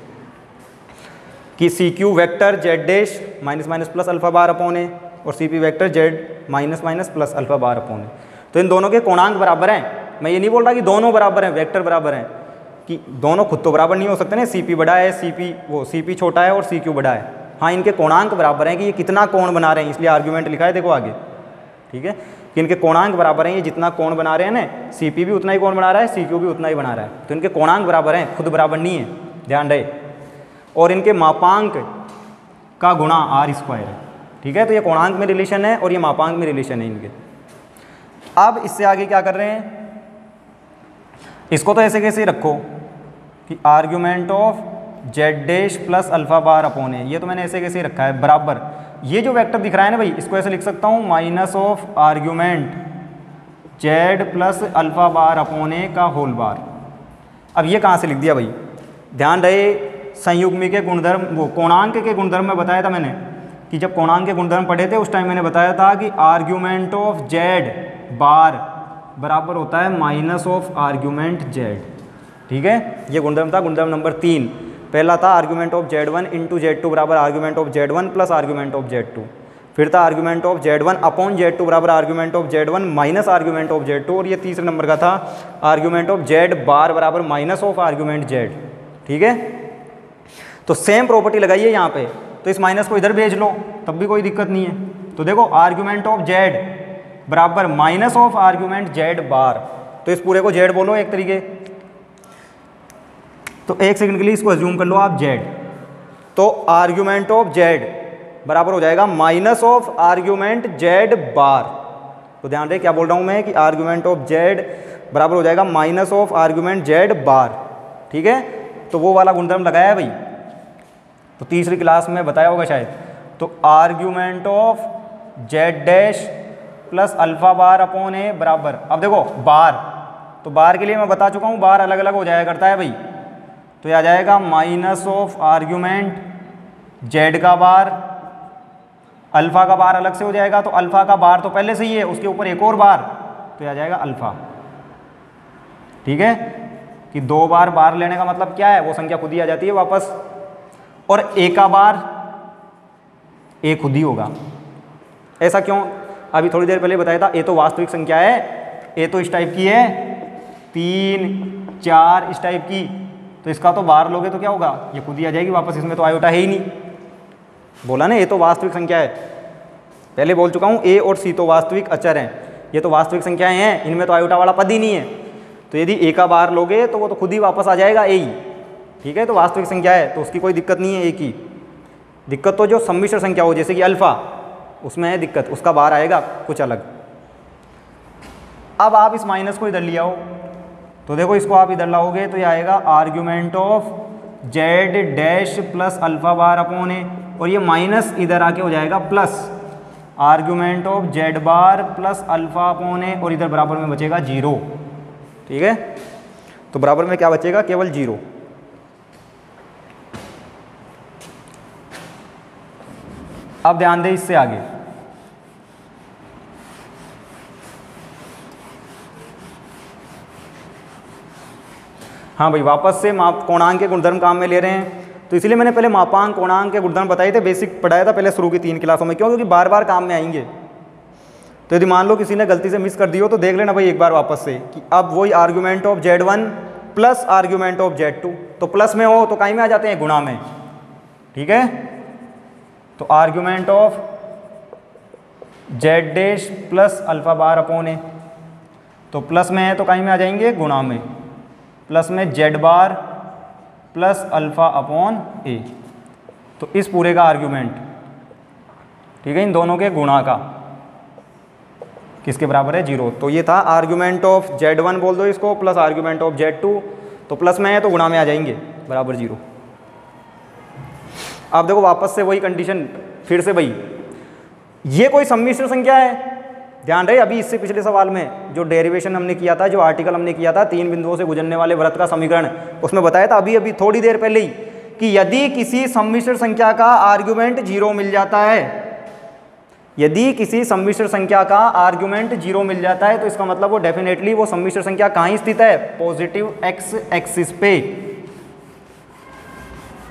कि c q vector z dash minus minus plus alpha bar upon है और सी p vector Z minus minus plus alpha bar upon है। तो इन दोनों के कोणांक बराबर हैं। मैं ये नहीं बोल रहा कि दोनों बराबर हैं, वेक्टर बराबर हैं, कि दोनों खुद तो बराबर नहीं हो सकते ना, सी पी बड़ा है, सी पी छोटा है और सी क्यू बड़ा है। हाँ, इनके कोणांक बराबर हैं कि ये कितना कोण बना रहे हैं, इसलिए आर्ग्यूमेंट लिखा है देखो आगे। ठीक है, कि इनके कोणांक बराबर हैं, ये जितना कोण बना रहे हैं ना, सी पी भी उतना ही कोण बना रहा है, सी क्यू भी उतना ही बना रहा है, तो इनके कोणांक बराबर हैं, खुद बराबर नहीं है, ध्यान रहे। और इनके मापांक का गुणा आर स्क्वायर है। ठीक है, तो ये कोणांक में रिलेशन है और ये मापांक में रिलेशन है इनके। अब इससे आगे क्या कर रहे हैं, इसको तो ऐसे कैसे रखो कि argument of z dash plus alpha bar upon है, ये तो मैंने ऐसे कैसे रखा है बराबर। ये जो वेक्टर दिख रहा है ना भाई, इसको ऐसे लिख सकता हूँ minus of argument z plus alpha bar upon a का होल बार। अब ये कहाँ से लिख दिया भाई, ध्यान रहे संयुग्मी के गुणधर्म, वो कोणांक के गुणधर्म में बताया था मैंने कि जब कोणांक के गुणधर्म पढ़े थे उस टाइम मैंने बताया था कि आर्ग्यूमेंट ऑफ जेड बार बराबर होता है माइनस ऑफ आर्ग्यूमेंट जेड। ठीक है, ये गुणधर्म था, गुणधर्म नंबर 3। पहला था argument of Z1 into Z2 बराबर argument of Z1 plus argument of Z2। फिर था argument of Z1 upon Z2 बराबर argument of Z1 minus argument of Z2। और ये तीसरे नंबर का था आर्ग्यूमेंट ऑफ Z बार बराबर माइनस ऑफ आर्ग्यूमेंट Z। ठीक है, तो सेम प्रॉपर्टी लगाइए यहाँ पे, तो इस माइनस को इधर भेज लो तब भी कोई दिक्कत नहीं है। तो देखो आर्ग्यूमेंट ऑफ Z बराबर माइनस ऑफ आर्ग्यूमेंट Z बार, तो इस पूरे को Z बोलो एक तरीके। तो एक सेकंड के लिए इसको अज्यूम कर लो आप Z, तो आर्ग्यूमेंट ऑफ Z बराबर हो जाएगा माइनस ऑफ आर्ग्यूमेंट Z बार। तो ध्यान रहे क्या बोल रहा हूँ मैं, कि आर्ग्यूमेंट ऑफ Z बराबर हो जाएगा minus of argument Z bar. ठीक है, तो वो वाला गुणधर्म लगाया है भाई, तो तीसरी क्लास में बताया होगा शायद। तो argument of Z dash plus alpha bar upon a बराबर, अब देखो बार, तो बार के लिए मैं बता चुका हूँ बार अलग अलग हो जाया करता है भाई, तो ये आ जाएगा माइनस ऑफ आर्ग्यूमेंट Z का बार, अल्फा का बार अलग से हो जाएगा, तो अल्फा का बार तो पहले से ही है, उसके ऊपर एक और बार, तो ये आ जाएगा अल्फा। ठीक है, कि 2 बार बार लेने का मतलब क्या है, वो संख्या खुद ही आ जाती है वापस, और ए का बार ए खुद ही होगा। ऐसा क्यों, अभी थोड़ी देर पहले बताया था, ए तो वास्तविक संख्या है, ए तो इस टाइप की है 3 4 इस टाइप की, तो इसका तो बार लोगे तो क्या होगा, ये खुद ही आ जाएगी वापस, इसमें तो आयोटा है ही नहीं। बोला ना, ए तो वास्तविक संख्या है, पहले बोल चुका हूँ ए और सी तो वास्तविक अचर हैं, ये तो वास्तविक संख्याएं हैं, इनमें तो आयोटा वाला पद ही नहीं है, तो यदि ए का बार लोगे तो वो तो खुद ही वापस आ जाएगा ए ही। ठीक है, तो वास्तविक संख्या है तो उसकी कोई दिक्कत नहीं है ए की। दिक्कत तो जो सम्मिश्र संख्या हो, जैसे कि अल्फा, उसमें है दिक्कत, उसका बार आएगा कुछ अलग। अब आप इस माइनस को इधर ले आओ, तो देखो इसको आप इधर लाओगे तो ये आएगा argument of z dash plus alpha bar upon a, और ये माइनस इधर आके हो जाएगा plus argument of z bar plus alpha upon a, और इधर बराबर में बचेगा 0। ठीक है, तो बराबर में क्या बचेगा, केवल 0। अब ध्यान दें इससे आगे, हाँ भाई वापस से कोणांक के गुणधर्म काम में ले रहे हैं, तो इसलिए मैंने पहले मापांक कोणांक के गुणधर्म बताए थे, बेसिक पढ़ाया था पहले शुरू की 3 क्लासों में, क्यों, क्योंकि बार बार काम में आएंगे। तो यदि मान लो किसी ने गलती से मिस कर दी हो तो देख लेना भाई एक बार वापस से, कि अब वही argument of Z1 plus argument of Z2, तो प्लस में हो तो कहीं में आ जाते हैं, गुणा में। ठीक है, तो argument of Z dash plus alpha bar upon a, तो प्लस में है तो कहीं में आ जाएंगे, गुणा में, प्लस में Z bar plus alpha upon a, तो इस पूरे का आर्ग्यूमेंट, ठीक है, इन दोनों के गुणा का किसके बराबर है, 0। तो ये था आर्ग्यूमेंट ऑफ Z1 बोल दो इसको प्लस आर्ग्यूमेंट ऑफ Z2, तो प्लस में है तो गुणा में आ जाएंगे, बराबर 0। अब देखो वापस से वही कंडीशन फिर से भाई, ये कोई सम्मिश्र संख्या है, ध्यान रहे, अभी इससे पिछले सवाल में जो डेरिवेशन हमने किया था, जो आर्टिकल हमने किया था 3 बिंदुओं से गुजरने वाले वृत्त का समीकरण, उसमें बताया था अभी अभी थोड़ी देर पहले ही कि यदि किसी सम्मिश्र संख्या का आर्ग्यूमेंट 0 मिल जाता है, यदि किसी सम्मिश्र संख्या का आर्ग्यूमेंट 0 मिल जाता है तो इसका मतलब वो डेफिनेटली वो सम्मिश्र संख्या कहाँ स्थित है, पॉजिटिव एक्स एक्सिस पे।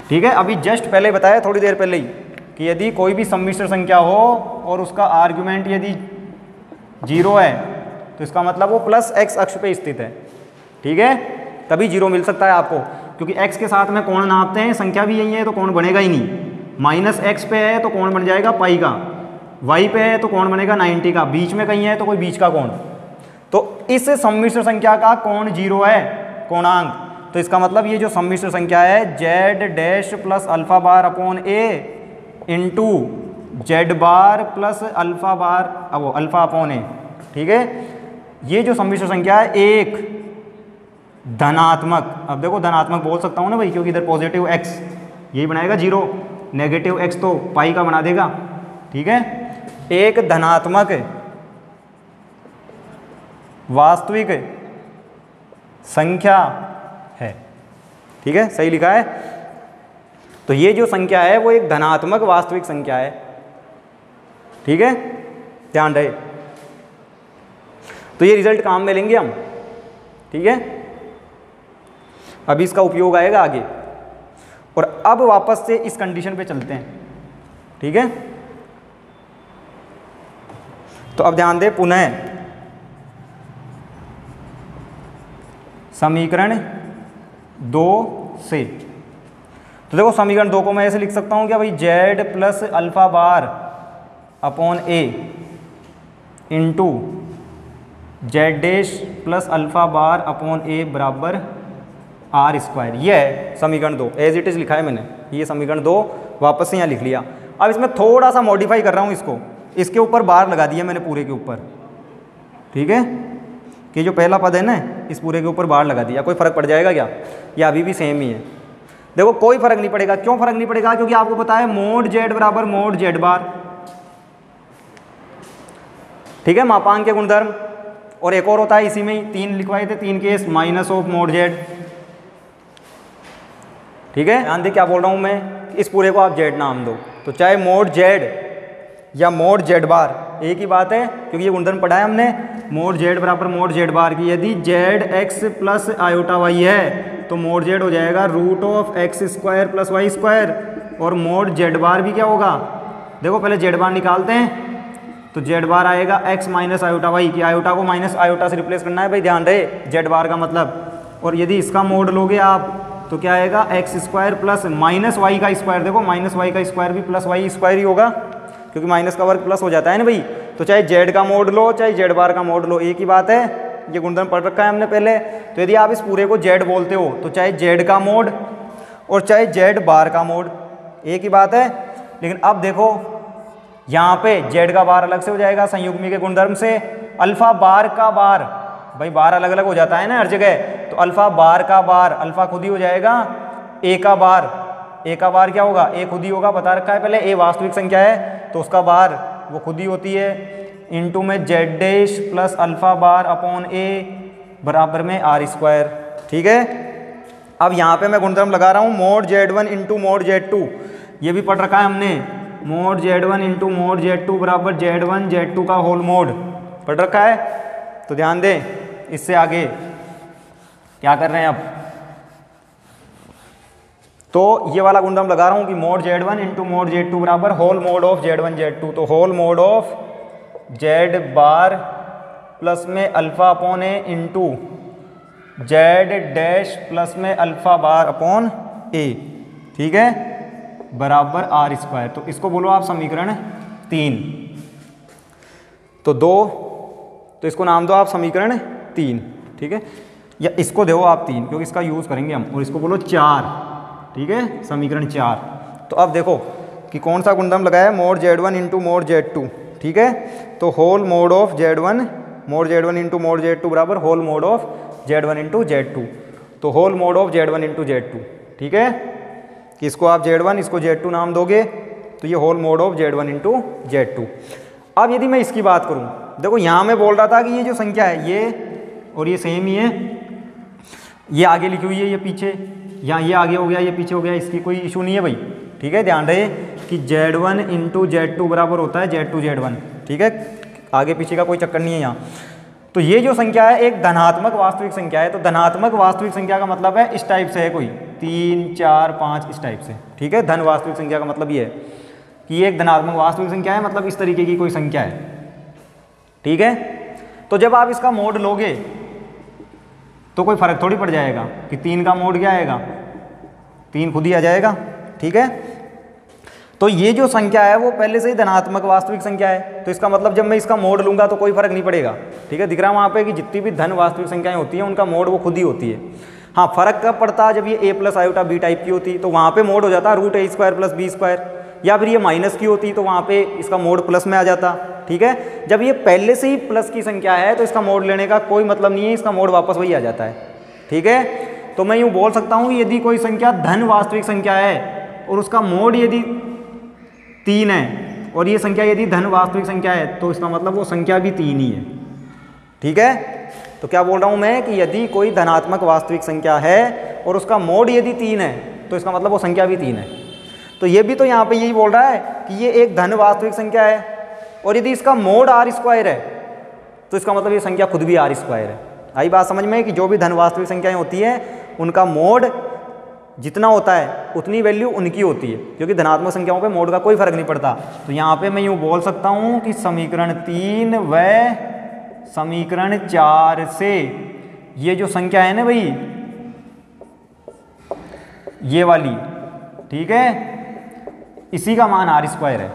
ठीक है, अभी जस्ट पहले बताया थोड़ी देर पहले ही कि यदि कोई भी सम्मिश्र संख्या हो और उसका आर्ग्यूमेंट यदि 0 है तो इसका मतलब वो प्लस एक्स अक्ष पे स्थित है। ठीक है, तभी 0 मिल सकता है आपको, क्योंकि x के साथ में कोण नापते हैं, संख्या भी यही है तो कोण बनेगा ही नहीं। माइनस एक्स पे है तो कोण बन जाएगा पाई का, y पे है तो कोण बनेगा 90 का, बीच में कहीं है तो कोई बीच का कोण। तो इस सम्मिश्र संख्या का कोण 0 है, कोणांक, तो इसका मतलब ये जो सम्मिश्र संख्या है z dash plus alpha bar upon a into z bar plus alpha बार वो अल्फा अपॉन ए। ठीक है, ये जो सम्मिश्र संख्या है एक धनात्मक, अब देखो धनात्मक बोल सकता हूँ ना भाई, क्योंकि इधर पॉजिटिव x यही बनाएगा 0, नेगेटिव x तो पाई का बना देगा। ठीक है, एक धनात्मक वास्तविक संख्या है। ठीक है, सही लिखा है। तो ये जो संख्या है वो एक धनात्मक वास्तविक संख्या है। ठीक है, ध्यान रहे, तो ये रिजल्ट काम में लेंगे हम। ठीक है, अभी इसका उपयोग आएगा आगे। और अब वापस से इस कंडीशन पे चलते हैं। ठीक है, तो अब ध्यान दें पुनः समीकरण 2 से, तो देखो समीकरण 2 को मैं ऐसे लिख सकता हूँ क्या भाई, z plus alpha bar upon a into z dash plus alpha bar upon a बराबर आर स्क्वायर। ये है समीकरण 2, एज इट इज़ लिखा है मैंने, ये समीकरण 2 वापस से यहाँ लिख लिया। अब इसमें थोड़ा सा मॉडिफाई कर रहा हूँ इसको, इसके ऊपर बार लगा दिया मैंने पूरे के ऊपर। ठीक है, कि जो पहला पद है ना इस पूरे के ऊपर बार लगा दिया। कोई फ़र्क पड़ जाएगा क्या, या अभी भी सेम ही है? देखो कोई फ़र्क नहीं पड़ेगा। क्यों फ़र्क नहीं पड़ेगा? क्योंकि आपको पता है मोड जेड बराबर मोड जेड बार। ठीक है, मापांक के गुणधर्म। और एक और होता है इसी में ही, 3 लिखवाए थे, 3 case minus of mode Z. ठीक है, ध्यान दे क्या बोल रहा हूँ मैं, इस पूरे को आप जेड नाम दो, तो चाहे मोड जेड या मोड जेड बार एक ही बात है, क्योंकि ये गुणधर्म पढ़ा है हमने मोड जेड बराबर मोड जेड बार की। यदि z x plus iota y है तो मोड जेड हो जाएगा root of x square plus y square. और मोड जेड बार भी क्या होगा, देखो पहले जेड बार निकालते हैं, तो जेड बार आएगा एक्स माइनस आयोटा वाई, की आयोटा को माइनस आयोटा से रिप्लेस करना है भाई, ध्यान रहे जेड बार का मतलब। और यदि इसका मोड लोगे आप तो क्या आएगा, x square plus minus y का स्क्वायर। देखो माइनस वाई का स्क्वायर भी प्लस वाई स्क्वायर ही होगा, क्योंकि माइनस का वर्ग प्लस हो जाता है ना भाई। तो चाहे जेड का मोड लो चाहे जेड बार का मोड लो, एक ही बात है, ये गुणधर्म पढ़ रखा है हमने पहले। तो यदि आप इस पूरे को जेड बोलते हो तो चाहे जेड का मोड और चाहे जेड बार का मोड एक ही बात है। लेकिन अब देखो यहाँ पे जेड का बार अलग से हो जाएगा संयुग्मी के गुणधर्म से, अल्फा बार का बार, भाई बार अलग अलग हो जाता है ना हर जगह, तो अल्फा बार का बार, अल्फा खुद ही हो जाएगा ए का बार। ए का बार क्या होगा, ए खुद ही होगा, बता रखा है पहले, ए वास्तविक संख्या है तो उसका बार वो खुद ही होती है, इंटू में z dash plus alpha bar upon a बराबर में आर स्क्वायर। ठीक है, अब यहाँ पे मैं गुणधर्म लगा रहा हूँ mod z one into mod z two, ये भी पढ़ रखा है हमने, mod z one into mod z two बराबर जेड वन जेड टू का होल मोड पढ़ रखा है। तो ध्यान दें, इससे आगे क्या कर रहे हैं अब, तो ये वाला गुणधर्म लगा रहा हूँ कि mod z one into mod z two बराबर whole mod of z one z two. तो whole mod of z bar plus में alpha upon a into z dash plus में अल्फा बार अपॉन ए, ठीक है, बराबर are square. तो इसको बोलो आप समीकरण 3। तो 2, तो इसको नाम दो आप समीकरण 3। ठीक है, या इसको दो आप 3 क्योंकि इसका यूज़ करेंगे हम, और इसको बोलो 4। ठीक है, समीकरण 4। तो अब देखो कि कौन सा गुणधर्म लगाया है, mod z one into mod z two. ठीक है, तो whole mod of z one, mod z one into mod z two बराबर whole mod of z one into z two. तो whole mod of z one into z two. ठीक है, कि इसको आप जेड वन इसको जेड टू नाम दोगे, तो ये whole mod of z one into z two. अब यदि मैं इसकी बात करूँ देखो यहाँ मैं बोल रहा था कि ये जो संख्या है ये और ये सेम ही है, ये आगे लिखी हुई है, ये पीछे, यहाँ ये आगे हो गया, ये पीछे हो गया, इसकी कोई इशू नहीं है भाई। ठीक है, ध्यान रहे कि Z1 इंटू Z2 बराबर होता है Z2 Z1। ठीक है, आगे पीछे का कोई चक्कर नहीं है यहाँ। तो ये जो संख्या है एक धनात्मक वास्तविक संख्या है। तो धनात्मक वास्तविक संख्या का मतलब है इस टाइप से है, कोई 3 4 5 इस टाइप से। ठीक है, धन वास्तविक संख्या का मतलब ये है कि ये एक धनात्मक वास्तविक संख्या है, मतलब इस तरीके की कोई संख्या है। ठीक है, तो जब आप इसका मोड लोगे तो कोई फर्क थोड़ी पड़ जाएगा कि 3 का मोड क्या आएगा, 3 खुद ही आ जाएगा। ठीक है, तो ये जो संख्या है वो पहले से ही धनात्मक वास्तविक संख्या है, तो इसका मतलब जब मैं इसका मोड लूंगा तो कोई फर्क नहीं पड़ेगा। ठीक है, दिख रहा है वहाँ पे कि जितनी भी धन वास्तविक संख्याएं होती हैं उनका मोड वो खुद ही होती है। हाँ, फर्क कब पड़ता है, जब ये a plus iota b type की होती तो वहाँ पे मोड हो जाता √a² प्लस b², या फिर ये माइनस की होती तो वहाँ पे इसका मोड प्लस में आ जाता। ठीक है, जब ये पहले से ही प्लस की संख्या है तो इसका मोड लेने का कोई मतलब नहीं है, इसका मोड वापस वही आ जाता है। ठीक है, तो मैं यूँ बोल सकता हूँ कि यदि कोई संख्या धन वास्तविक संख्या है और उसका मोड यदि 3 है और ये संख्या यदि धन वास्तविक संख्या है तो इसका मतलब वो संख्या भी 3 ही है। ठीक है, तो क्या बोल रहा हूँ मैं कि यदि कोई धनात्मक वास्तविक संख्या है और उसका मोड यदि 3 है तो इसका मतलब वो संख्या भी 3 है। तो ये भी तो यहाँ पे यही बोल रहा है कि ये एक धन वास्तविक संख्या है और यदि इसका मोड r² है तो इसका मतलब ये संख्या खुद भी r² है। आई बात समझ में कि जो भी धन वास्तविक संख्याएं होती हैं उनका मोड जितना होता है उतनी वैल्यू उनकी होती है, क्योंकि धनात्मक संख्याओं पे मोड का कोई फर्क नहीं पड़ता। तो यहाँ पे मैं यूँ बोल सकता हूँ कि समीकरण 3 व समीकरण 4 से ये जो संख्या है ना भाई, ये वाली, ठीक है, इसी का मान r² है।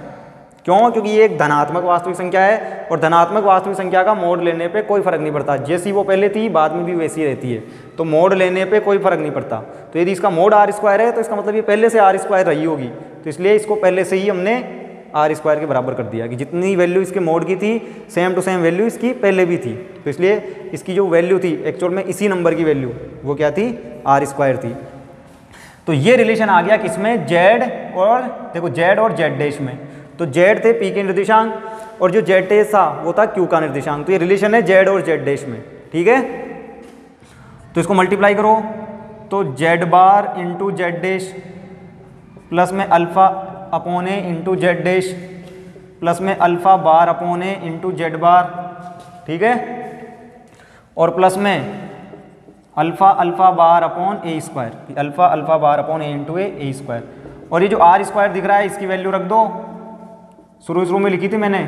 क्यों? क्योंकि ये एक धनात्मक वास्तविक संख्या है और धनात्मक वास्तविक संख्या का मोड लेने पे कोई फर्क नहीं पड़ता, जैसी वो पहले थी बाद में भी वैसी रहती है, तो मोड लेने पे कोई फर्क नहीं पड़ता। तो यदि इसका मोड r² है तो इसका मतलब ये पहले से r² रही होगी, तो इसलिए इसको पहले से ही हमने r² के बराबर कर दिया कि जितनी वैल्यू इसके मोड की थी सेम टू सेम वैल्यू इसकी पहले भी थी। तो इसलिए इसकी जो वैल्यू थी एक्चुअल में इसी नंबर की वैल्यू वो क्या थी, r² थी। तो ये रिलेशन आ गया किसमें, z और देखो z और z' में। तो z थे p के निर्देशांक और जो z' था वो था q का निर्देशांक। तो ये रिलेशन है z और z' में। ठीक है, तो इसको मल्टीप्लाई करो तो z bar into z' plus में alpha upon a into z' plus में alpha bar upon a into z bar. ठीक है, और प्लस में alpha bar upon a², alpha bar upon a into a²। और ये जो r² दिख रहा है इसकी वैल्यू रख दो, शुरू में लिखी थी मैंने,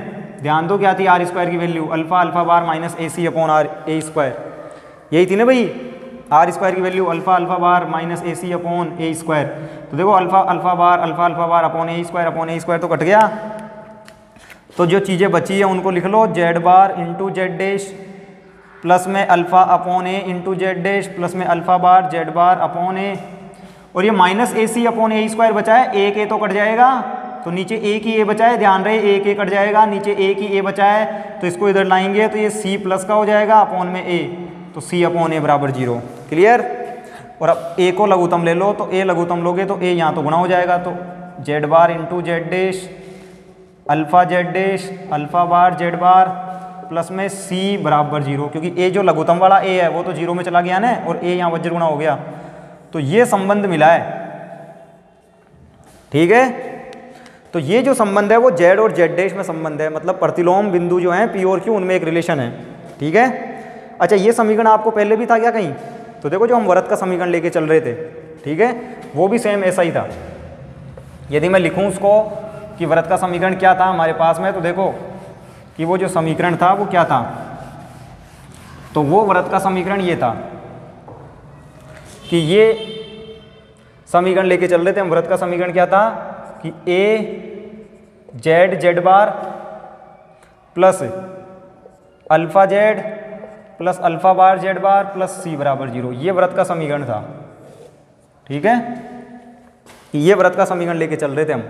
ध्यान दो क्या थी r² की value, alpha bar minus ac upon a², यही थी ना भाई, r² की value alpha bar minus ac upon a²। तो देखो अल्फा बार अपॉन a² तो कट गया, तो जो चीज़ें बची है उनको लिख लो, z bar into z' plus में alpha upon a into z' plus में alpha bar z bar upon a, और ये माइनस ac अपॉन a² बचा है, एक ए तो कट जाएगा, तो नीचे a की a बचा है, ध्यान रहे एक ए कट जाएगा, नीचे a की a बचा है, तो इसको इधर लाएंगे तो ये c प्लस का हो जाएगा अपॉन में a, तो c अपॉन ए बराबर 0। क्लियर? और अब a को लघुत्तम ले लो, तो a लघुत्तम लोगे तो a यहाँ तो गुणा हो जाएगा, तो z bar into z' alpha bar z bar plus में c बराबर 0, क्योंकि a जो लघुत्तम वाला a है वो तो 0 में चला गया ना, और a यहाँ वज्र गुणा हो गया, तो ये संबंध मिला है। ठीक है, तो ये जो संबंध है वो z और z' में संबंध है, मतलब प्रतिलोम बिंदु जो हैं p और q उनमें एक रिलेशन है। ठीक है, अच्छा ये समीकरण आपको पहले भी था क्या कहीं? तो देखो जो हम वृत्त का समीकरण लेके चल रहे थे, ठीक है, वो भी सेम ऐसा ही था। यदि मैं लिखूं उसको कि वृत्त का समीकरण क्या था हमारे पास में, तो देखो कि वो जो समीकरण था वो क्या था, तो वो वृत्त का समीकरण ये था कि ये समीकरण लेके चल रहे थे हम। वृत्त का समीकरण क्या था कि a z bar plus alpha z plus alpha bar z bar plus c बराबर 0, ये वृत्त का समीकरण था। ठीक है, ये वृत्त का समीकरण लेके चल रहे थे हम।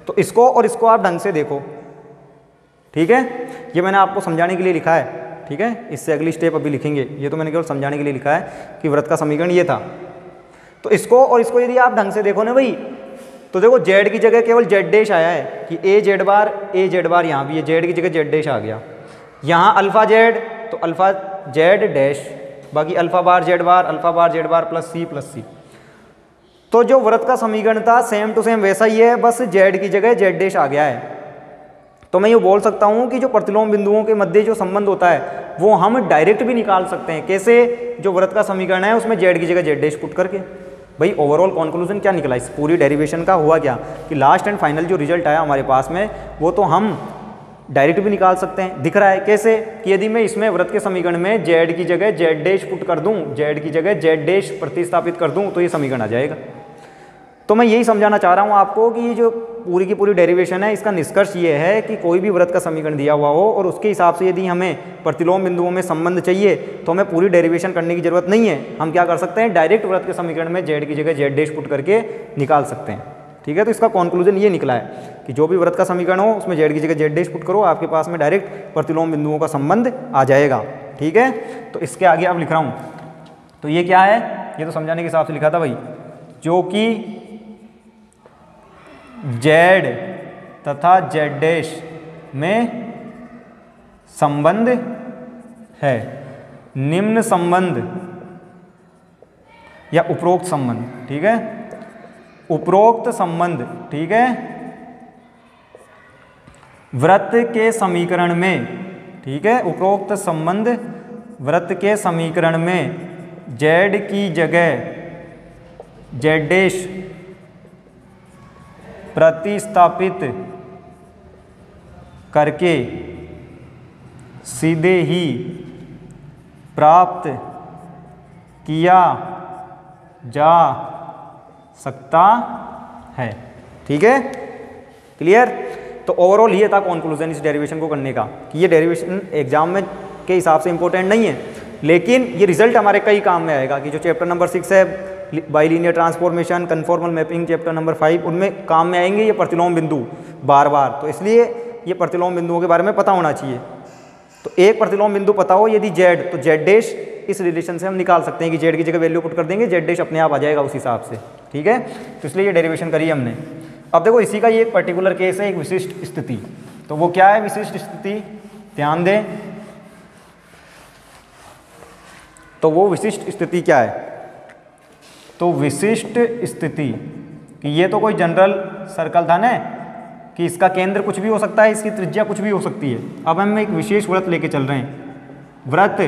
तो इसको और इसको आप ढंग से देखो। ठीक है, ये मैंने आपको समझाने के लिए लिखा है। ठीक है, इससे अगली स्टेप अभी लिखेंगे, ये तो मैंने केवल समझाने के लिए लिखा है कि वृत्त का समीकरण ये था। तो इसको और इसको यदि आप ढंग से देखो ना भाई, तो देखो z की जगह केवल z' आया है कि a z बार यहाँ भी है, z की जगह z' आ गया। यहाँ अल्फ़ा जेड तो अल्फ़ा जेड डैश, बाकी अल्फ़ा बार जेड बार प्लस सी। तो जो वृत्त का समीकरण था सेम टू सेम वैसा ही है, बस जेड की जगह जेड डैश आ गया है। तो मैं ये बोल सकता हूँ कि जो प्रतिलोम बिंदुओं के मध्य जो संबंध होता है वो हम डायरेक्ट भी निकाल सकते हैं। कैसे? जो वृत्त का समीकरण है उसमें जेड की जगह जेड डैश पुट करके। भाई ओवरऑल कंक्लूजन क्या निकला इस पूरी डेरिवेशन का? हुआ क्या कि लास्ट एंड फाइनल जो रिजल्ट आया हमारे पास में वो तो हम डायरेक्ट भी निकाल सकते हैं। दिख रहा है कैसे? कि यदि मैं इसमें वृत्त के समीकरण में जेड की जगह जेड डैश पुट कर दूं, जेड की जगह जेड डैश प्रतिस्थापित कर दूं तो ये समीकरण आ जाएगा। तो मैं यही समझाना चाह रहा हूँ आपको कि ये जो पूरी की पूरी डेरिवेशन है इसका निष्कर्ष ये है कि कोई भी वृत्त का समीकरण दिया हुआ हो और उसके हिसाब से यदि हमें प्रतिलोम बिंदुओं में संबंध चाहिए तो हमें पूरी डेरिवेशन करने की जरूरत नहीं है। हम क्या कर सकते हैं? डायरेक्ट वृत्त के समीकरण में जेड की जगह जेड डैश पुट करके निकाल सकते हैं। ठीक है, तो इसका कंक्लूजन ये निकला है कि जो भी वृत्त का समीकरण हो उसमें जेड की जगह जेड डैश पुट करो, आपके पास में डायरेक्ट प्रतिलोम बिंदुओं का संबंध आ जाएगा। ठीक है, तो इसके आगे अब लिख रहा हूँ, तो ये क्या है? ये तो समझाने के हिसाब से लिखा था भाई, जो कि जेड तथा जेड डैश में संबंध है, निम्न संबंध या उपरोक्त संबंध। ठीक है, उपरोक्त संबंध। ठीक है, वृत्त के समीकरण में, ठीक है, उपरोक्त संबंध वृत्त के समीकरण में जेड की जगह जेड डैश प्रतिस्थापित करके सीधे ही प्राप्त किया जा सकता है। ठीक है, क्लियर? तो ओवरऑल ये था कंक्लूजन इस डेरिवेशन को करने का कि ये डेरिवेशन एग्जाम में के हिसाब से इंपॉर्टेंट नहीं है, लेकिन ये रिजल्ट हमारे कई काम में आएगा कि जो चैप्टर नंबर 6 है bilinear transformation, conformal mapping, chapter number 5, उनमें काम में आएंगे ये प्रतिलोम बिंदु बार बार। तो इसलिए ये प्रतिलोम बिंदुओं के बारे में पता होना चाहिए। तो एक प्रतिलोम बिंदु पता हो यदि जेड, तो जेड डैश इस रिलेशन से हम निकाल सकते हैं कि जेड की जगह वैल्यू पुट कर देंगे, जेड डैश अपने आप आ जाएगा उस हिसाब से। ठीक है, तो इसलिए ये डेरिवेशन करी हमने। अब देखो इसी का ये एक पर्टिकुलर केस है, एक विशिष्ट स्थिति। तो वो क्या है विशिष्ट स्थिति? ध्यान दें, तो वो विशिष्ट स्थिति क्या है? तो विशिष्ट स्थिति कि ये तो कोई जनरल सर्कल था ना कि इसका केंद्र कुछ भी हो सकता है, इसकी त्रिज्या कुछ भी हो सकती है। अब हम एक विशेष वृत्त लेके चल रहे हैं, वृत्त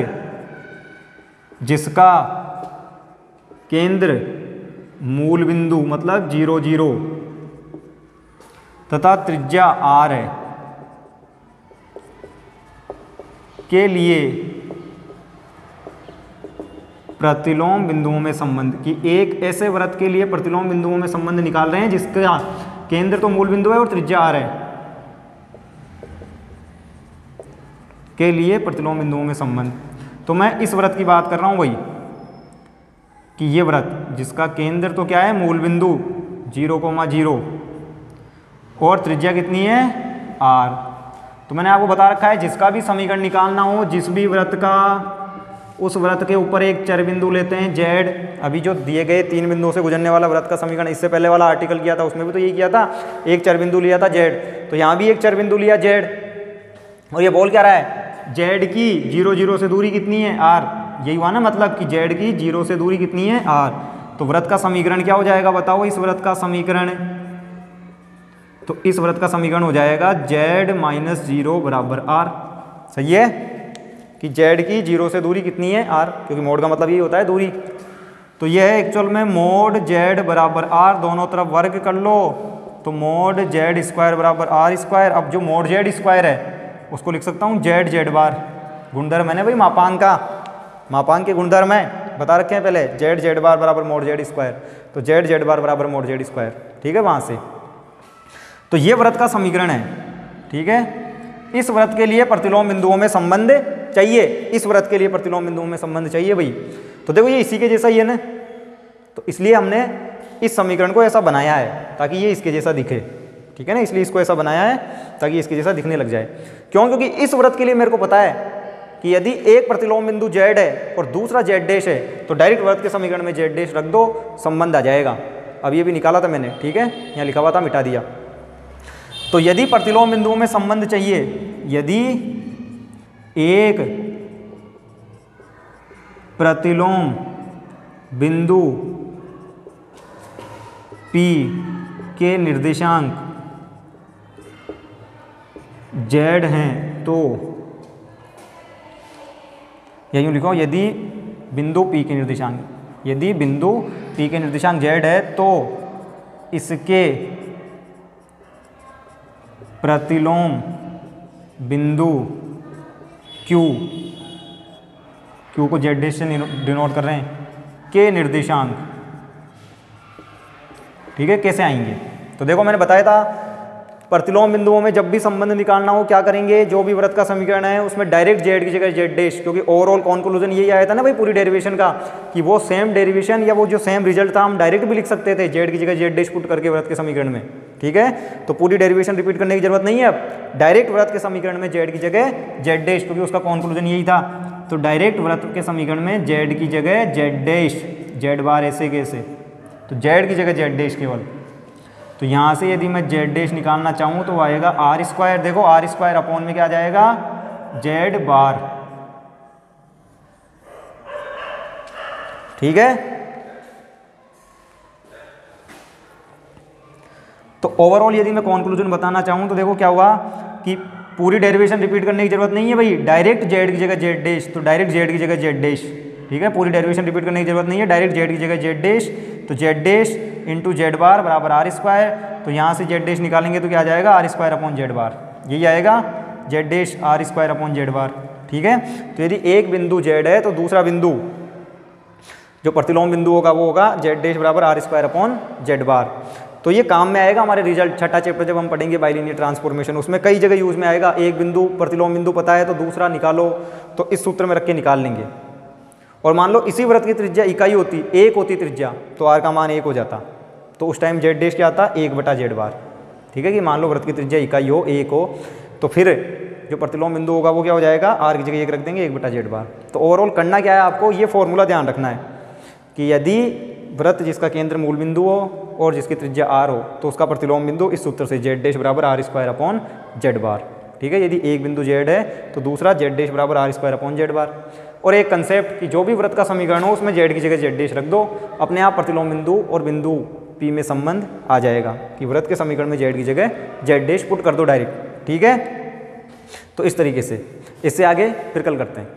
जिसका केंद्र मूल बिंदु मतलब 0 0 तथा त्रिज्या r है के लिए प्रतिलोम बिंदुओं में संबंध की एक ऐसे वृत्त के लिए प्रतिलोम बिंदुओं में संबंध निकाल रहे हैं जिसका केंद्र तो मूल बिंदु है और त्रिज्या r है के लिए प्रतिलोम बिंदुओं में संबंध। तो मैं इस वृत्त की बात कर रहा हूं वही कि ये वृत्त जिसका केंद्र तो क्या है मूल बिंदु 0,0 और त्रिज्या कितनी है r। तो मैंने आपको बता रखा है जिसका भी समीकरण निकालना हो, जिस भी वृत्त का, उस वृत्त के ऊपर एक चर बिंदु लेते हैं जेड। अभी जो दिए गए 3 बिंदुओं से गुजरने वाला वृत्त का समीकरण इससे पहले वाला आर्टिकल किया था उसमें भी तो यही किया था, एक चर बिंदु लिया था जेड। तो यहाँ भी एक चर बिंदु लिया जेड और ये बोल क्या रहा है जेड की 0 0 से दूरी कितनी है r। यही हुआ ना मतलब कि जेड की 0 से दूरी कितनी है r। तो वृत्त का समीकरण क्या हो जाएगा बताओ? इस वृत्त का समीकरण, तो इस वृत्त का समीकरण हो जाएगा z - 0 बराबर r। सही है कि जेड की 0 से दूरी कितनी है r, क्योंकि मोड का मतलब ये होता है दूरी। तो यह है एक्चुअल में मोड z बराबर r, दोनों तरफ वर्ग कर लो तो मोड z स्क्वायर बराबर r स्क्वायर। अब जो मोड z स्क्वायर है उसको लिख सकता हूँ z बार, गुणधर्म है ना भाई मापांक का, मापांक के गुणधर्म है बता रखे हैं पहले, z बार बराबर मोड z स्क्वायर। तो z बार बराबर मोड z स्क्वायर। ठीक है, वहाँ से तो ये वृत्त का समीकरण है। ठीक है, इस वृत्त के लिए प्रतिलोम बिंदुओं में संबंध चाहिए, इस वृत्त के लिए प्रतिलोम बिंदुओं में संबंध चाहिए भाई। तो देखो ये इसी के जैसा ही है ना, तो इसलिए हमने इस समीकरण को ऐसा बनाया है ताकि ये इसके जैसा दिखे। ठीक है ना, इसलिए इसको ऐसा बनाया है ताकि इसके जैसा दिखने लग जाए। क्यों? क्योंकि इस वृत्त के लिए मेरे को पता है कि यदि एक प्रतिलोम बिंदु जेड है और दूसरा जेड डैश है तो डायरेक्ट वृत्त के समीकरण में जेड डैश रख दो, संबंध आ जाएगा। अब ये भी निकाला था मैंने, ठीक है, यहाँ लिखा हुआ था मिटा दिया। तो यदि प्रतिलोम बिंदुओं में संबंध चाहिए, यदि एक प्रतिलोम बिंदु P के निर्देशांक Z हैं तो, या यूँ लिखो, यदि बिंदु P के निर्देशांक, यदि बिंदु P के निर्देशांक Z है तो इसके प्रतिलोम बिंदु Q को Z डैश से डिनोट कर रहे हैं, के निर्देशांक, ठीक है, कैसे आएंगे? तो देखो मैंने बताया था प्रतिलोम बिंदुओं में जब भी संबंध निकालना हो क्या करेंगे, जो भी वृत्त का समीकरण है उसमें डायरेक्ट जेड की जगह जेड डैश, क्योंकि ओवरऑल कॉन्क्लूजन यही आया था ना भाई पूरी डेरिवेशन का, कि वो सेम डेरिवेशन या वो जो सेम रिजल्ट था हम डायरेक्ट भी लिख सकते थे जेड की जगह जेड डैश पुट करके वृत्त के समीकरण में, ठीक है। तो पूरी डेरिवेशन रिपीट करने की जरूरत नहीं है, अब डायरेक्ट वृत्त के समीकरण में जेड की जगह जेड डैश, क्योंकि उसका कॉन्क्लूजन यही था। तो डायरेक्ट वृत्त के समीकरण में जेड की जगह जेड डैश, जेड बार ऐसे कैसे, तो जेड की जगह जेड डैश केवल। तो यहाँ से यदि मैं जेड डैश निकालना चाहूँ तो आएगा आर स्क्वायर, देखो आर स्क्वायर अपॉन में क्या आ जाएगा, जेड बार, ठीक है। तो ओवरऑल यदि मैं कॉन्क्लूजन बताना चाहूँ तो देखो क्या हुआ कि पूरी डेरिवेशन रिपीट करने की जरूरत नहीं है भाई, डायरेक्ट जेड की जगह जेड डैश, तो डायरेक्ट जेड की जगह जेड डैश, ठीक है। पूरी डेरिवेशन रिपीट करने की जरूरत नहीं है, डायरेक्ट जेड की जगह जेड डैश, तो जेड डैश इंटू जेड बार बराबर आर स्क्वायर। तो यहाँ से जेड डैश निकालेंगे तो क्या आ जाएगा, R square upon Z bar, यही आएगा Z dash R square upon Z bar, ठीक है। तो यदि एक बिंदु जेड है तो दूसरा बिंदु जो प्रतिलोम बिंदु होगा वो होगा जेड डैश बराबर आर स्क्वायर अपॉन जेड बार। तो ये काम में आएगा हमारे रिजल्ट, छठा चैप्टर जब हम पढ़ेंगे बाइलिनियर ट्रांसफॉर्मेशन, उसमें कई जगह यूज में आएगा। एक बिंदु प्रतिलोम बिंदु पता है तो दूसरा निकालो, तो इस सूत्र में रख के निकाल लेंगे। और मान लो इसी वृत्त की त्रिज्या इकाई होती, एक होती त्रिज्या, तो आर का मान 1 हो जाता, तो उस टाइम जेड डैश क्या आता, 1/जेड बार, ठीक है। कि मान लो वृत्त की त्रिज्या इकाई हो, 1 हो, तो फिर जो प्रतिलोम बिंदु होगा वो क्या हो जाएगा, आर की जगह 1 रख देंगे, 1/जेड बार। तो ओवरऑल करना क्या है आपको, ये फॉर्मूला ध्यान रखना है कि यदि वृत्त जिसका केंद्र मूल बिंदु हो और जिसकी त्रिज्या आर हो तो उसका प्रतिलोम बिंदु इस सूत्र से जेड डैश बराबर are square upon Z bar, ठीक है। यदि एक बिंदु जेड है तो दूसरा जेड डैश बराबर आर स्क्वायर अपॉन जेड बार। और एक कंसेप्ट कि जो भी वृत्त का समीकरण हो उसमें जेड की जगह जेड डैश रख दो, अपने आप प्रतिलोम बिंदु और बिंदु पी में संबंध आ जाएगा कि वृत्त के समीकरण में जेड की जगह जेड डैश पुट कर दो डायरेक्ट, ठीक है। तो इस तरीके से, इससे आगे फिर कल करते हैं।